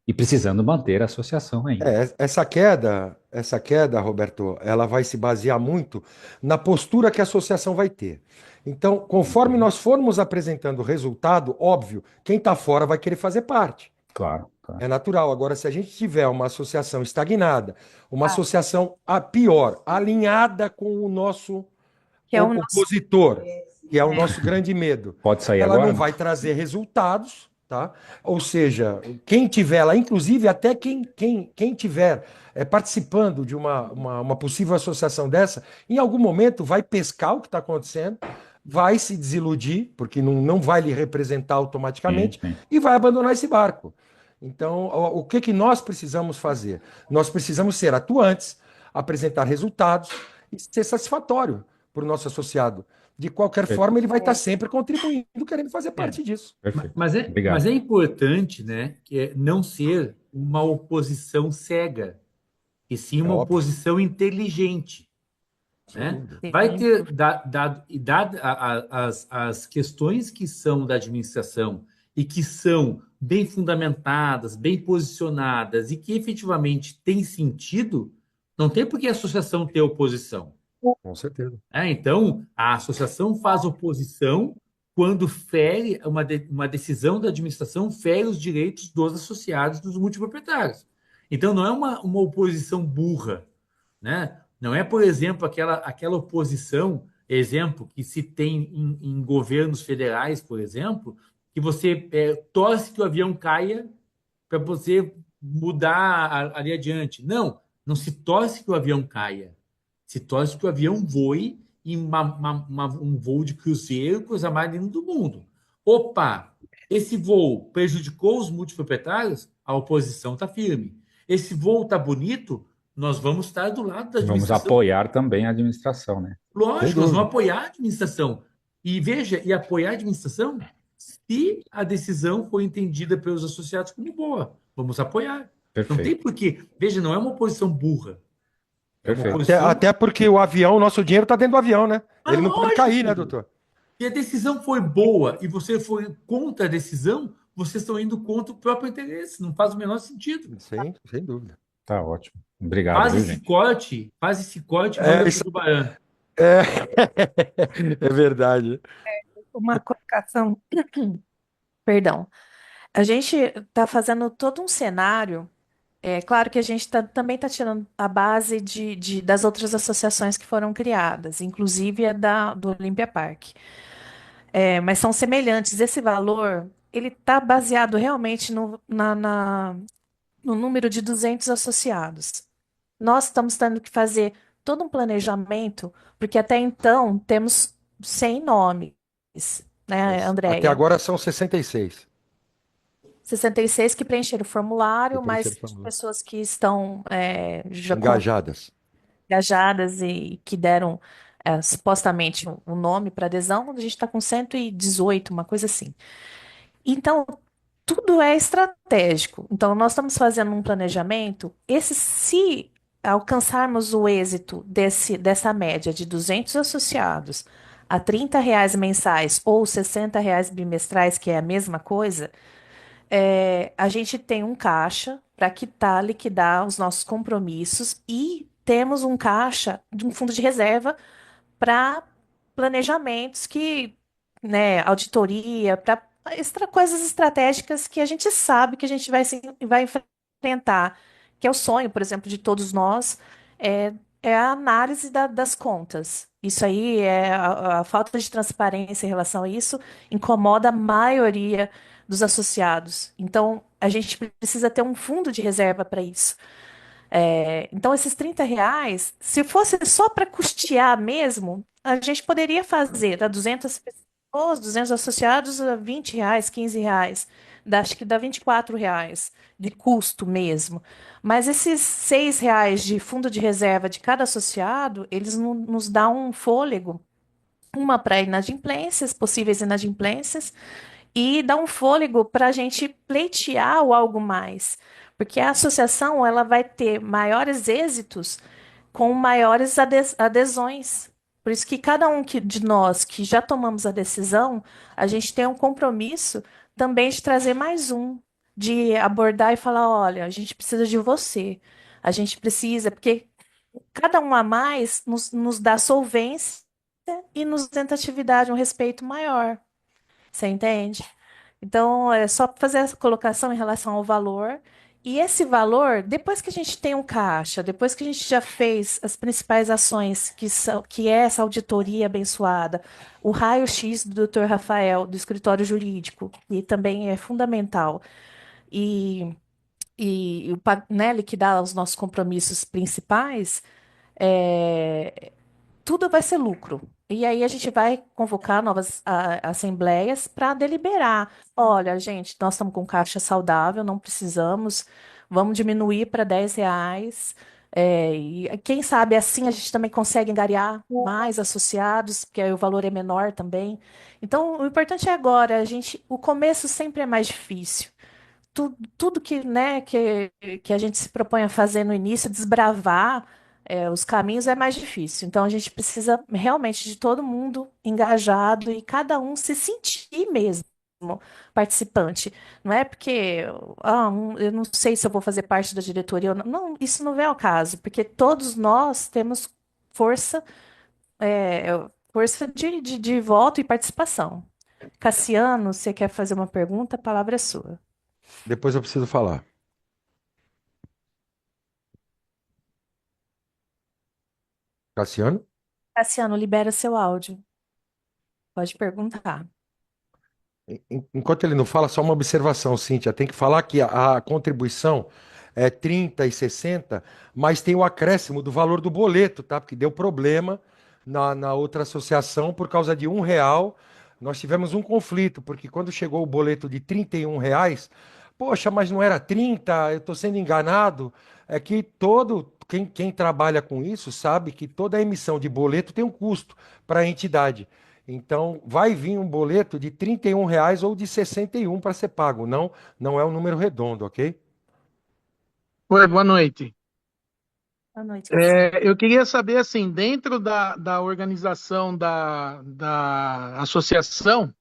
e precisando manter a associação ainda. Essa queda, Roberto, ela vai se basear muito na postura que a associação vai ter. Então, conforme nós formos apresentando o resultado, óbvio, quem está fora vai querer fazer parte. Claro. É natural. Agora, se a gente tiver uma associação estagnada, uma associação pior, alinhada com o nosso opositor, que é o nosso grande medo, pode sair ela agora? não vai trazer resultados, tá? Ou seja, quem tiver lá, inclusive até quem tiver participando de uma possível associação dessa, em algum momento vai pescar o que está acontecendo, vai se desiludir, porque não vai lhe representar automaticamente, e vai abandonar esse barco. Então, o que nós precisamos fazer? Nós precisamos ser atuantes, apresentar resultados e ser satisfatório para o nosso associado. De qualquer forma, ele vai estar sempre contribuindo, querendo fazer parte disso. Mas é importante, né, não ser uma oposição cega, e sim uma oposição inteligente. Sem né? dúvida. Vai Sim. ter as questões que são da administração e que são bem fundamentadas, bem posicionadas e que efetivamente têm sentido, não tem por que a associação ter oposição. Com certeza. Então, a associação faz oposição quando fere uma decisão da administração fere os direitos dos associados dos multiproprietários. Então, não é uma oposição burra, né? Não é, por exemplo, aquela oposição, exemplo, que se tem em governos federais, por exemplo, que você torce que o avião caia para você mudar ali adiante. Não, não se torce que o avião caia. Se torce que o avião voe em um voo de cruzeiro, coisa mais linda do mundo. Opa, esse voo prejudicou os multiproprietários? A oposição está firme. Esse voo está bonito? Nós vamos estar do lado da Vamos administração. apoiar também a administração, né? Sem Lógico, nós vamos dúvida. apoiar a administração. E veja, e apoiar a administração se a decisão for entendida pelos associados como boa. Vamos apoiar. Não tem Perfeito, porquê. Veja, não é uma oposição burra. É uma perfeito. oposição. Até porque o avião, nosso dinheiro está dentro do avião, né? Mas Ele não pode cair, né, lógico, doutor? se a decisão foi boa e você foi contra a decisão, vocês estão indo contra o próprio interesse. Não faz o menor sentido. Sem dúvida. Tá ótimo. Obrigado, viu, gente? Faz esse corte e É, manda isso- pro Tubarão. É, é verdade. Uma colocação, perdão. A gente está fazendo todo um cenário. É claro que a gente também está tirando a base das outras associações que foram criadas, inclusive do Olympia Park. Mas são semelhantes. Esse valor, ele está baseado realmente no número de 200 associados. Nós estamos tendo que fazer todo um planejamento, porque até então temos 100 nomes, né, Até Andréia? agora são 66. 66 que preencheram o formulário, Que mas preencheram o de formulário. pessoas que estão já Engajadas. engajadas e que deram supostamente o nome para adesão, a gente está com 118, uma coisa assim. Então, tudo é estratégico. Então, nós estamos fazendo um planejamento. Se alcançarmos o êxito dessa média de 200 associados a R$ 30 mensais ou R$ 60 bimestrais, que é a mesma coisa, a gente tem um caixa para quitar, liquidar os nossos compromissos e temos um caixa de um fundo de reserva para planejamentos né, auditoria, para coisas estratégicas que a gente sabe que a gente vai enfrentar, que é o sonho, por exemplo, de todos nós, é, é a análise das contas. Isso aí, a falta de transparência em relação a isso, incomoda a maioria dos associados. Então, a gente precisa ter um fundo de reserva para isso. Então, esses R$ 30, se fosse só para custear mesmo, a gente poderia fazer da 200 pessoas, 200 associados, a R$ 20, R$ 15. Acho que dá R$ 24 de custo mesmo. Mas esses R$ 6 de fundo de reserva de cada associado, eles nos dão um fôlego, uma para inadimplências, possíveis inadimplências, e dá um fôlego para a gente pleitear o algo mais. Porque a associação ela vai ter maiores êxitos com maiores adesões. Por isso que cada um de nós que já tomamos a decisão, a gente tem um compromisso também de trazer mais um, de abordar e falar, olha, a gente precisa de você. A gente precisa, porque cada um a mais nos dá solvência e nos dá atividade, um respeito maior. Você entende? Então, é só fazer essa colocação em relação ao valor. E esse valor, depois que a gente tem um caixa, depois que a gente já fez as principais ações, que é essa auditoria abençoada, o raio-x do Dr. Rafael, do escritório jurídico, e também é fundamental, e, né, liquidar os nossos compromissos principais, tudo vai ser lucro. E aí a gente vai convocar novas assembleias para deliberar. Olha, gente, nós estamos com caixa saudável, não precisamos, vamos diminuir para R$ 10. E quem sabe assim a gente também consegue angariar mais associados, porque aí o valor é menor também. Então, o importante é agora, o começo sempre é mais difícil. Tudo que, né, que a gente se propõe a fazer no início, desbravar. os caminhos é mais difícil. Então a gente precisa realmente de todo mundo engajado e cada um se sentir mesmo participante. Não é porque eu não sei se eu vou fazer parte da diretoria ou não. Não, isso não é o caso, porque todos nós temos força, força de voto e participação. Cassiano, você quer fazer uma pergunta? A palavra é sua. Depois eu preciso falar. Cassiano? Cassiano, libera seu áudio. Pode perguntar. Enquanto ele não fala, só uma observação, Cíntia. Tem que falar que a contribuição é 30 e 60, mas tem o acréscimo do valor do boleto, tá? Porque deu problema na outra associação por causa de R$ 1. Nós tivemos um conflito, porque quando chegou o boleto de R$ 31, poxa, mas não era 30, eu estou sendo enganado. É que quem trabalha com isso sabe que toda emissão de boleto tem um custo para a entidade. Então, vai vir um boleto de R$ 31 ou de 61 para ser pago. Não, não é um número redondo, ok? Oi, boa noite. Boa noite, Cassiano. Eu queria saber, assim, dentro da organização da associação,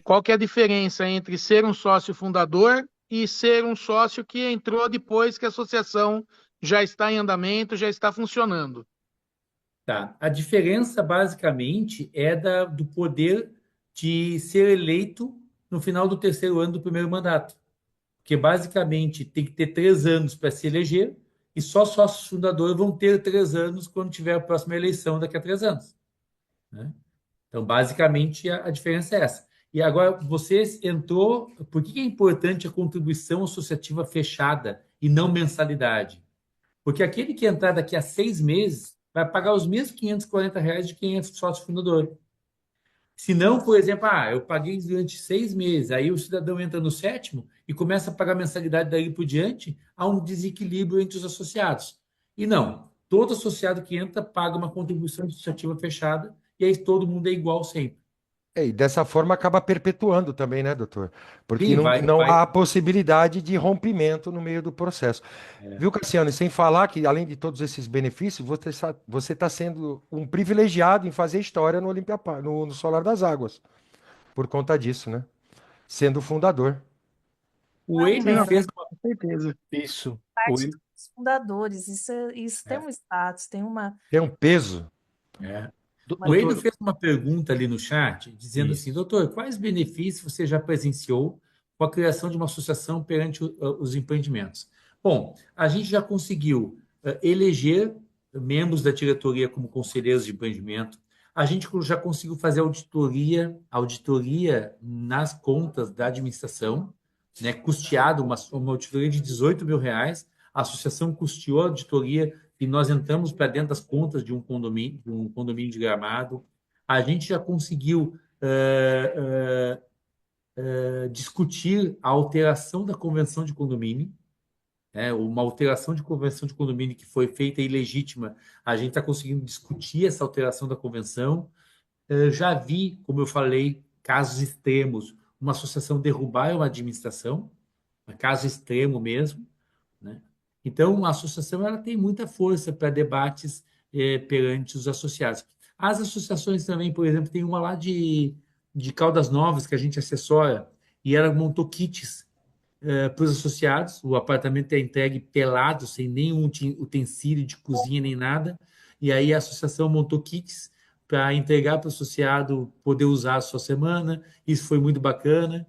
qual que é a diferença entre ser um sócio fundador e ser um sócio que entrou depois que a associação já está em andamento, já está funcionando? Tá. A diferença, basicamente, é do poder de ser eleito no final do terceiro ano do primeiro mandato. Porque, basicamente, tem que ter 3 anos para se eleger e só sócios fundadores vão ter 3 anos quando tiver a próxima eleição daqui a 3 anos, né? Então, basicamente, a diferença é essa. E agora, você entrou. Por que é importante a contribuição associativa fechada e não mensalidade? Porque aquele que entrar daqui a 6 meses vai pagar os mesmos R$ 540 de quem é sócio fundador. Se não, por exemplo, eu paguei durante 6 meses, aí o cidadão entra no sétimo e começa a pagar mensalidade daí por diante, há um desequilíbrio entre os associados. E não, todo associado que entra paga uma contribuição associativa fechada e aí todo mundo é igual sempre. E dessa forma acaba perpetuando também, né, doutor? Porque Sim, não há possibilidade de rompimento no meio do processo. Viu, Cassiano? E sem falar que, além de todos esses benefícios, você está sendo um privilegiado em fazer história no no Solar das Águas, por conta disso, né? Sendo o fundador. O É um Enio Não, fez com certeza. Isso. parte Oi. dos fundadores. Isso tem É. um status, tem uma. Tem um peso. É. uma O Enio Doutor, fez uma pergunta ali no chat, dizendo assim, isso. doutor, quais benefícios você já presenciou com a criação de uma associação perante os empreendimentos? Bom, a gente já conseguiu eleger membros da diretoria como conselheiros de empreendimento, a gente já conseguiu fazer auditoria nas contas da administração, né, custeado uma auditoria de R$ 18.000, a associação custeou a auditoria e nós entramos para dentro das contas de um condomínio de Gramado. A gente já conseguiu discutir a alteração da convenção de condomínio, né? Uma alteração de convenção de condomínio que foi feita ilegítima. A gente está conseguindo discutir essa alteração da convenção. Já vi, como eu falei, casos extremos, uma associação derrubar uma administração, um caso extremo mesmo, né? Então, a associação ela tem muita força para debates perante os associados. As associações também, por exemplo, tem uma lá de Caldas Novas que a gente assessora e ela montou kits para os associados. O apartamento é entregue pelado, sem nenhum utensílio de cozinha nem nada. E aí a associação montou kits para entregar para o associado poder usar a sua semana. Isso foi muito bacana.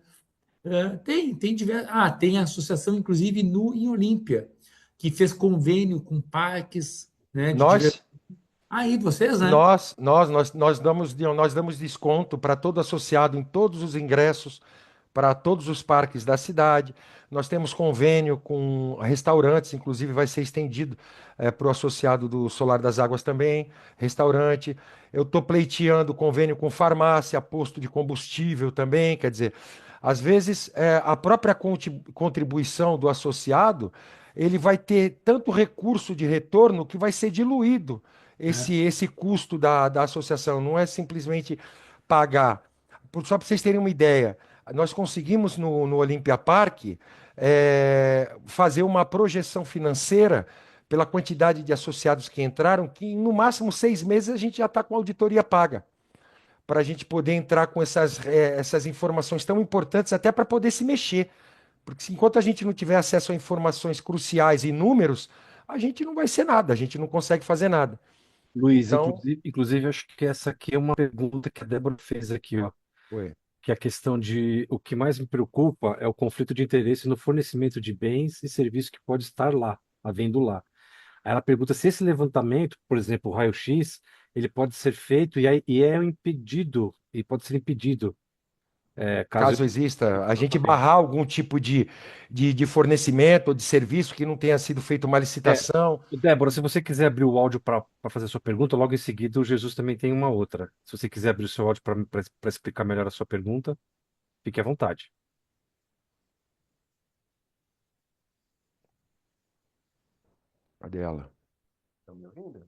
Tem diversos. Tem a associação, inclusive, em Olímpia, que fez convênio com parques, né, de Nós, Aí, vocês, né? nós damos desconto para todo associado em todos os ingressos, para todos os parques da cidade. Nós temos convênio com restaurantes, inclusive vai ser estendido para o associado do Solar das Águas também, restaurante. Eu estou pleiteando convênio com farmácia, posto de combustível também, quer dizer, às vezes a própria contribuição do associado, ele vai ter tanto recurso de retorno que vai ser diluído esse custo da associação. Não é simplesmente pagar. Só para vocês terem uma ideia, nós conseguimos no Olympia Park fazer uma projeção financeira pela quantidade de associados que entraram, que no máximo 6 meses a gente já está com a auditoria paga, para a gente poder entrar com essas informações tão importantes, até para poder se mexer. Porque enquanto a gente não tiver acesso a informações cruciais e números, a gente não vai ser nada, a gente não consegue fazer nada. Luiz, Então, inclusive, acho que essa aqui é uma pergunta que a Débora fez aqui, ó, ué, que é a questão de o que mais me preocupa é o conflito de interesse no fornecimento de bens e serviços que pode estar lá, havendo lá. Aí ela pergunta se esse levantamento, por exemplo, o raio-x, ele pode ser feito e é impedido, e pode ser impedido, caso caso exista, a gente barrar algum tipo de fornecimento ou de serviço que não tenha sido feita uma É, licitação. Débora, se você quiser abrir o áudio para fazer a sua pergunta, logo em seguida o Jesus também tem uma outra. Se você quiser abrir o seu áudio para explicar melhor a sua pergunta, fique à vontade. Cadê ela? Estão me ouvindo?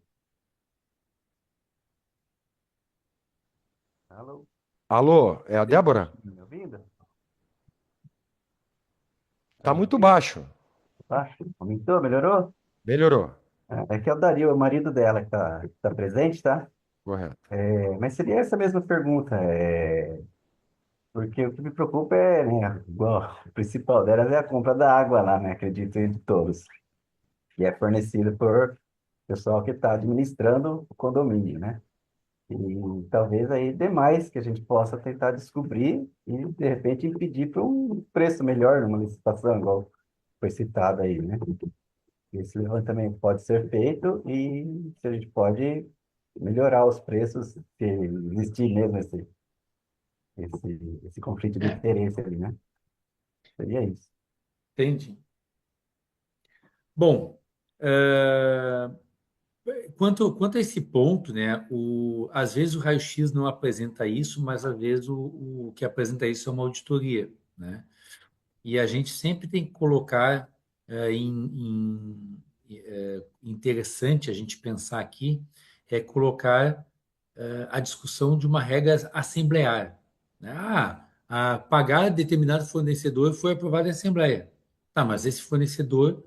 Alô? Alô, é a Débora? Estão me ouvindo? Tá muito baixo. Baixo? Aumentou? Melhorou? Melhorou. Aqui é o Dario, o marido dela, que tá presente, tá? Correto. Mas seria essa mesma pergunta, porque o que me preocupa é, né, igual, o principal delas é a compra da água lá, né, acredito em todos, que é fornecida por pessoal que está administrando o condomínio, né? E talvez aí demais que a gente possa tentar descobrir e, de repente, impedir para um preço melhor numa licitação, igual foi citado aí, né? Esse levantamento pode ser feito e se a gente pode melhorar os preços, se existir mesmo esse conflito de interesse ali, né? Seria isso. Entendi. Bom, eh, quanto a esse ponto, né, às vezes o raio-x não apresenta isso, mas às vezes o que apresenta isso é uma auditoria, né? E a gente sempre tem que colocar interessante a gente pensar aqui é colocar a discussão de uma regra assemblear, né? A pagar determinado fornecedor foi aprovado em assembleia. Tá, mas esse fornecedor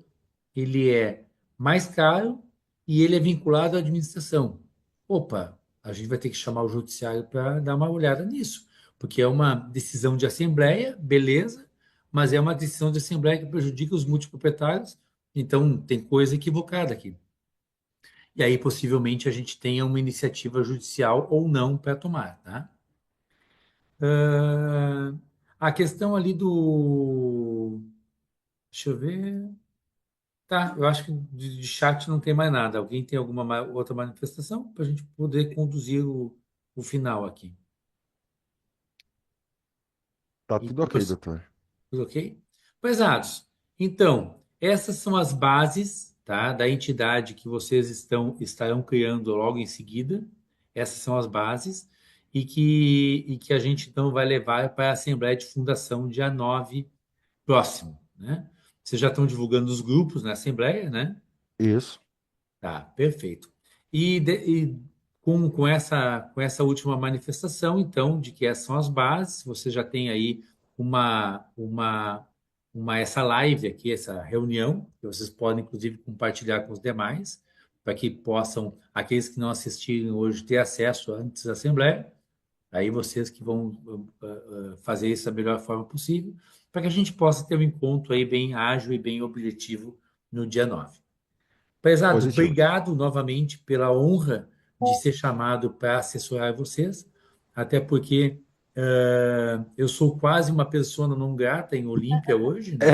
ele é mais caro e ele é vinculado à administração. Opa, a gente vai ter que chamar o judiciário para dar uma olhada nisso, porque é uma decisão de assembleia, beleza, mas é uma decisão de assembleia que prejudica os multiproprietários, então tem coisa equivocada aqui. E aí, possivelmente, a gente tenha uma iniciativa judicial ou não para tomar, tá? Ah, a questão ali do... Deixa eu ver... Tá, eu acho que de chat não tem mais nada. Alguém tem alguma outra manifestação para a gente poder conduzir o final aqui? Tá E tudo ok, depois, doutor. tudo ok? Prezados, então, essas são as bases, tá, da entidade que vocês estarão criando logo em seguida. Essas são as bases e que a gente então vai levar para a Assembleia de Fundação dia 9 próximo, né? Vocês já estão divulgando os grupos na Assembleia, né? Isso. Tá, perfeito. E com essa última manifestação, então, de que essas são as bases, você já tem aí essa live aqui, essa reunião, que vocês podem, inclusive, compartilhar com os demais, para que possam, aqueles que não assistiram hoje, ter acesso antes da Assembleia. Aí vocês que vão fazer isso da melhor forma possível, para que a gente possa ter um encontro aí bem ágil e bem objetivo no dia 9. Prezado, Positivo. obrigado novamente pela honra de ser chamado para assessorar vocês, até porque eu sou quase uma pessoa não grata em Olímpia hoje, né?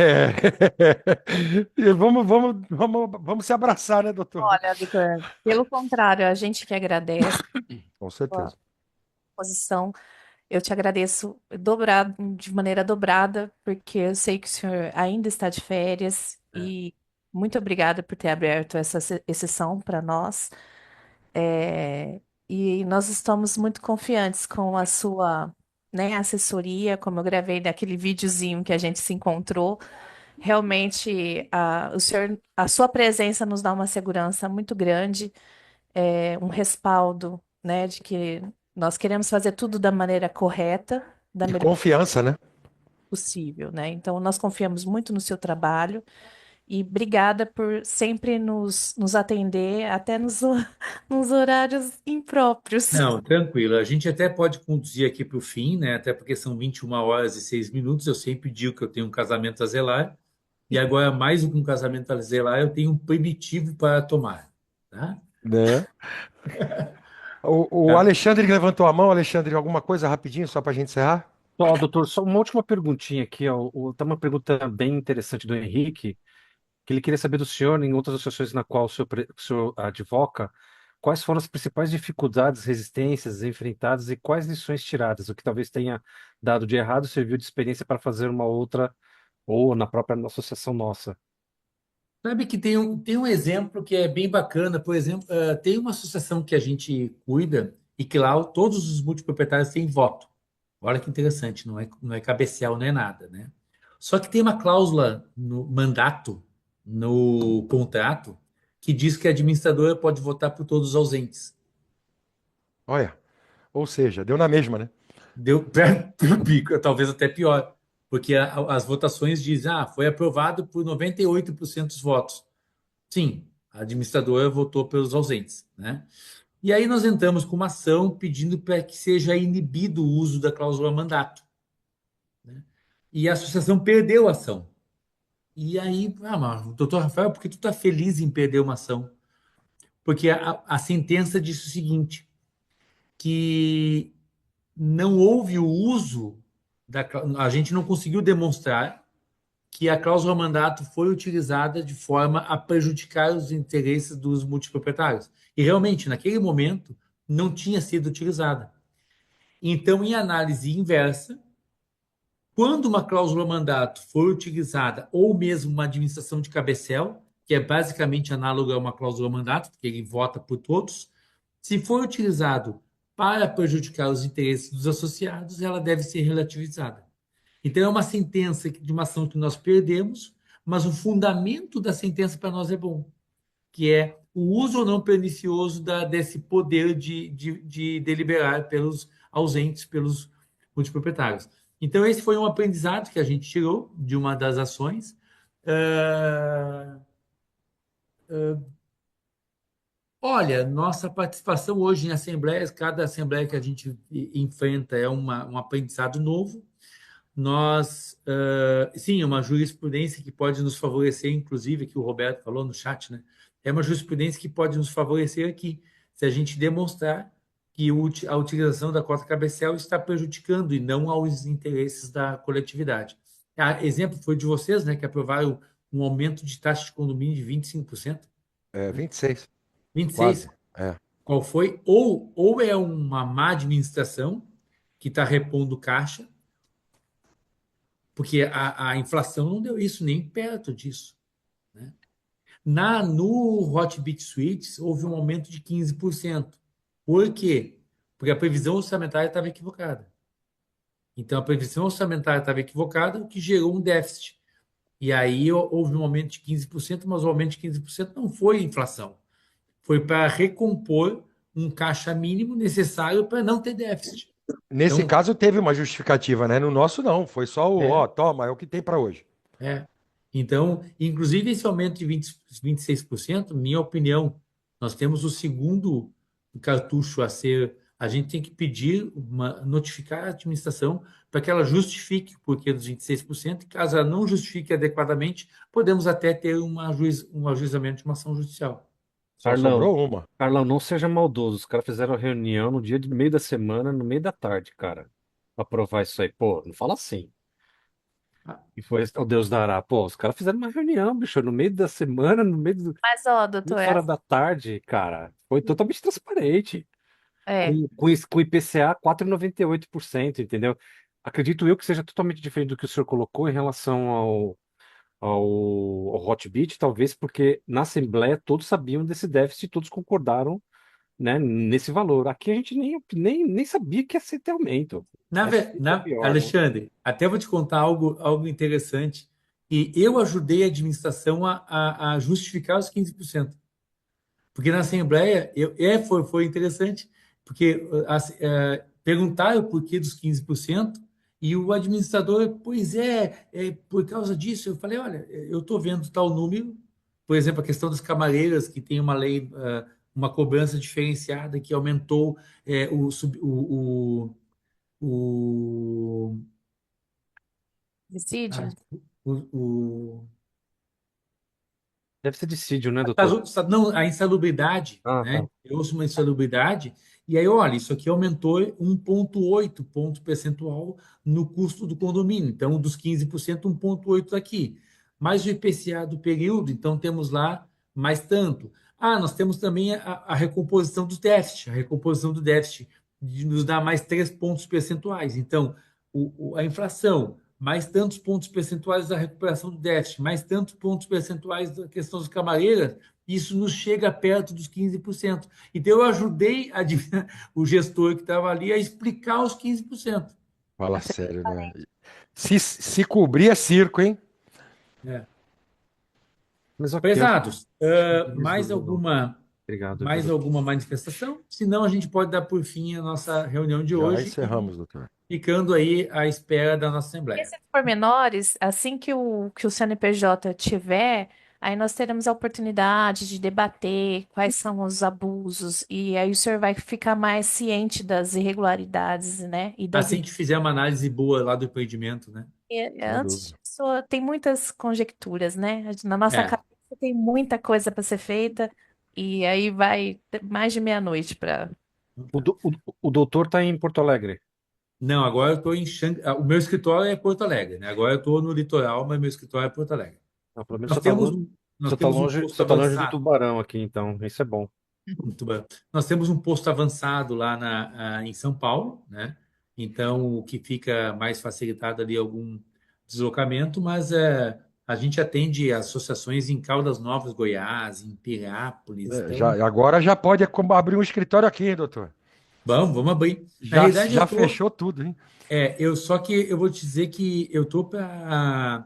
E vamos se abraçar, né, doutor? Olha, doutor, pelo contrário, a gente que agradece Com a certeza. posição. Eu te agradeço de maneira dobrada, porque eu sei que o senhor ainda está de férias e muito obrigada por ter aberto essa exceção para nós. É, e nós estamos muito confiantes com a sua, né, assessoria, como eu gravei daquele videozinho que a gente se encontrou. Realmente, a sua presença nos dá uma segurança muito grande, um respaldo, né, de que nós queremos fazer tudo da maneira correta, da E melhor confiança, né? possível, né? Então, nós confiamos muito no seu trabalho E obrigada por sempre nos atender, até nos horários impróprios. Não, tranquilo. A gente até pode conduzir aqui para o fim, né? Até porque são 21 horas e 6 minutos. Eu sempre digo que eu tenho um casamento a zelar. E agora, mais do que um casamento a zelar, eu tenho um primitivo para tomar, tá? Né? O Tá. Alexandre que levantou a mão, Alexandre, alguma coisa rapidinho, só para a gente encerrar? Ó, doutor, só uma última perguntinha aqui, ó. Tá uma pergunta bem interessante do Henrique, que ele queria saber do senhor, em outras associações na qual o senhor advoca, quais foram as principais dificuldades, resistências enfrentadas e quais lições tiradas? O que talvez tenha dado de errado serviu de experiência para fazer uma outra, ou na própria associação nossa. Sabe que tem um exemplo que é bem bacana. Por exemplo, tem uma associação que a gente cuida e que lá todos os multiproprietários têm voto. Olha que interessante, não é cabecial, não é nada, né? Só que tem uma cláusula no mandato, no contrato, que diz que a administradora pode votar por todos os ausentes. Olha, ou seja, deu na mesma, né? Deu pro pico, talvez até pior, porque as votações dizem, foi aprovado por 98% dos votos. Sim, a administradora votou pelos ausentes, né? E aí nós entramos com uma ação pedindo para que seja inibido o uso da cláusula mandato, né? E a associação perdeu a ação. E aí, mas, doutor Rafael, por que tu está feliz em perder uma ação? Porque a sentença disse o seguinte, que não houve o uso a gente não conseguiu demonstrar que a cláusula mandato foi utilizada de forma a prejudicar os interesses dos multiproprietários. E realmente, naquele momento, não tinha sido utilizada. Então, em análise inversa, quando uma cláusula mandato for utilizada, ou mesmo uma administração de cabecel, que é basicamente análoga a uma cláusula mandato, porque ele vota por todos, se for utilizado para prejudicar os interesses dos associados, ela deve ser relativizada. Então, é uma sentença de uma ação que nós perdemos, mas o fundamento da sentença para nós é bom, que é o uso ou não pernicioso desse poder de deliberar pelos ausentes, pelos multiproprietários. Então, esse foi um aprendizado que a gente tirou de uma das ações. Olha, nossa participação hoje em assembleias, cada assembleia que a gente enfrenta é um aprendizado novo. Nós, sim, é uma jurisprudência que pode nos favorecer, inclusive, que o Roberto falou no chat, né? É uma jurisprudência que pode nos favorecer aqui, se a gente demonstrar que a utilização da cota cabecel está prejudicando e não aos interesses da coletividade. Exemplo foi de vocês, né, que aprovaram um aumento de taxa de condomínio de 25%. 26. 26. Quase. É. Qual foi? Ou é uma má administração que está repondo caixa, porque a inflação não deu isso nem perto disso, né? No Hotbit Suites houve um aumento de 15%. Por quê? Porque a previsão orçamentária estava equivocada. Então, a previsão orçamentária estava equivocada, o que gerou um déficit. E aí houve um aumento de 15%, mas o aumento de 15% não foi inflação. Foi para recompor um caixa mínimo necessário para não ter déficit. Nesse Então, caso teve uma justificativa, né? No nosso não, foi só toma, é o que tem para hoje. Então, inclusive esse aumento de 26%, minha opinião, nós temos o segundo cartucho a ser, a gente tem que notificar a administração para que ela justifique o porquê dos 26%, e caso ela não justifique adequadamente, podemos até ter um ajuizamento de uma ação judicial. Só sobrou uma. Carlão, não seja maldoso. Os caras fizeram reunião no dia de meio da semana, no meio da tarde, cara. Pra aprovar isso aí. Pô, não fala assim. E foi o Deus dará. Pô, os caras fizeram uma reunião, bicho, no meio da semana, no meio do. Mas, ó, doutor, 8 horas da tarde, cara. Foi totalmente transparente. é, Com IPCA 4,98%, entendeu? Acredito eu que seja totalmente diferente do que o senhor colocou em relação ao Hotbit, talvez porque na Assembleia todos sabiam desse déficit, todos concordaram, né, nesse valor. Aqui a gente nem sabia que ia ser ter aumento. Pior, né? Alexandre, até vou te contar algo interessante. E eu ajudei a administração a justificar os 15%. Porque na Assembleia foi interessante, porque perguntaram o porquê dos 15%, E o administrador, pois é por causa disso. Eu falei, olha, eu estou vendo tal número, por exemplo, a questão das camareiras, que tem uma lei, uma cobrança diferenciada que aumentou o, Decide? ah, o, Deve ser dissídio, né, doutor? Não, a insalubridade, Ah, né? tá. Eu uso uma insalubridade, e aí, olha, isso aqui aumentou 1,8 ponto percentual no custo do condomínio. Então, dos 15%, 1,8 aqui. Mais o IPCA do período, então temos lá mais tanto. Ah, nós temos também a recomposição do déficit. A recomposição do déficit nos dá mais 3 pontos percentuais. Então, a inflação, mais tantos pontos percentuais da recuperação do déficit, mais tantos pontos percentuais da questão das camareiras, isso nos chega perto dos 15%. Então, eu ajudei o gestor que estava ali a explicar os 15%. Fala sério, né? Se cobrir é circo, hein? É. Mas ok, eu acho que Prezados, mais resolveu. Obrigado, viu, mais doutor? alguma manifestação? Senão, a gente pode dar por fim a nossa reunião de Já hoje, encerramos, doutor. ficando aí à espera da nossa Assembleia. Esses pormenores, assim que o CNPJ tiver, aí nós teremos a oportunidade de debater quais são os abusos, e aí o senhor vai ficar mais ciente das irregularidades, né? E das Assim que fizer uma análise boa lá do empreendimento, né? Sem antes dúvida. disso, tem muitas conjecturas, né? Na nossa É. cabeça tem muita coisa para ser feita, e aí vai ter mais de meia-noite para. O doutor está em Porto Alegre. Não, agora eu estou em o meu escritório é Porto Alegre, né? Agora eu estou no litoral, mas meu escritório é Porto Alegre. Não, pelo menos Nós você está temos longe, nós você tá temos um longe, posto você tá longe do avançado. tubarão aqui, então. Isso é bom. Muito bem. Nós temos um posto avançado lá em São Paulo, né? Então, o que fica mais facilitado ali algum deslocamento, mas a gente atende associações em Caldas Novas, Goiás, em Pirápolis. Então, Agora já pode abrir um escritório aqui, hein, doutor? vamos abrir. Na Já, realidade, já fechou tudo, hein? só que eu vou te dizer que eu tô para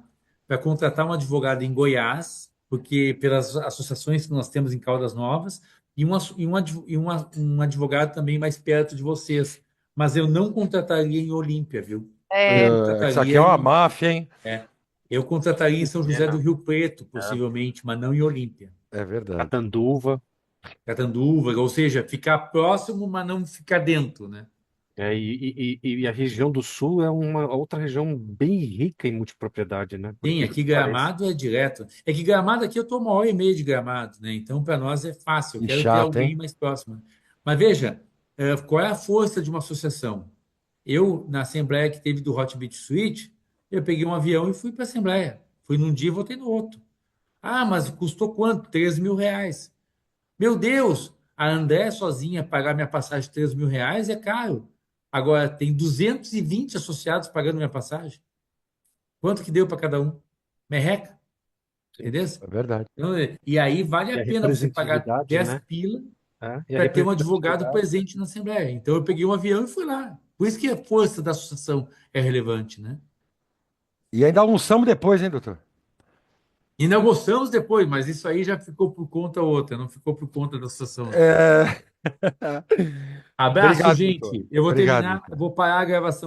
contratar um advogado em Goiás, porque pelas associações que nós temos em Caldas Novas, um advogado também mais perto de vocês. Mas eu não contrataria em Olímpia, viu? Eu Isso aqui contrataria é uma máfia, hein? eu contrataria em São José do Rio Preto, possivelmente, mas não em Olímpia. É verdade. Catanduva. Catanduva, ou seja, ficar próximo, mas não ficar dentro, né? E a região do sul é uma outra região bem rica em multipropriedade, né? Por Sim, incrível aqui que pareça. Gramado é direto. É que Gramado aqui eu estou 1 hora e meia de Gramado, né? Então, para nós é fácil. Eu E quero ter chato, alguém hein? mais próximo. Mas veja, qual é a força de uma associação? Eu, na assembleia que teve do Hot Beat Suite, eu peguei um avião e fui para a assembleia. Fui num dia e voltei no outro. Ah, mas custou quanto? R$ 3.000. Meu Deus! A André sozinha pagar minha passagem de R$ 3.000 é caro. Agora, tem 220 associados pagando minha passagem. Quanto que deu para cada um? Merreca, Sim, entendeu? É verdade. Então, e aí vale e a a pena você pagar representatividade, 10 né? pila E a para ter um advogado representatividade. presente na Assembleia. Então eu peguei um avião e fui lá. Por isso que a força da associação é relevante, né? E ainda almoçamos depois, hein, doutor? E não gostamos depois, mas isso aí já ficou por conta outra, não ficou por conta da associação. É... Abraço, Obrigado, doutor. gente. Eu vou Obrigado, terminar, doutor. vou parar a gravação.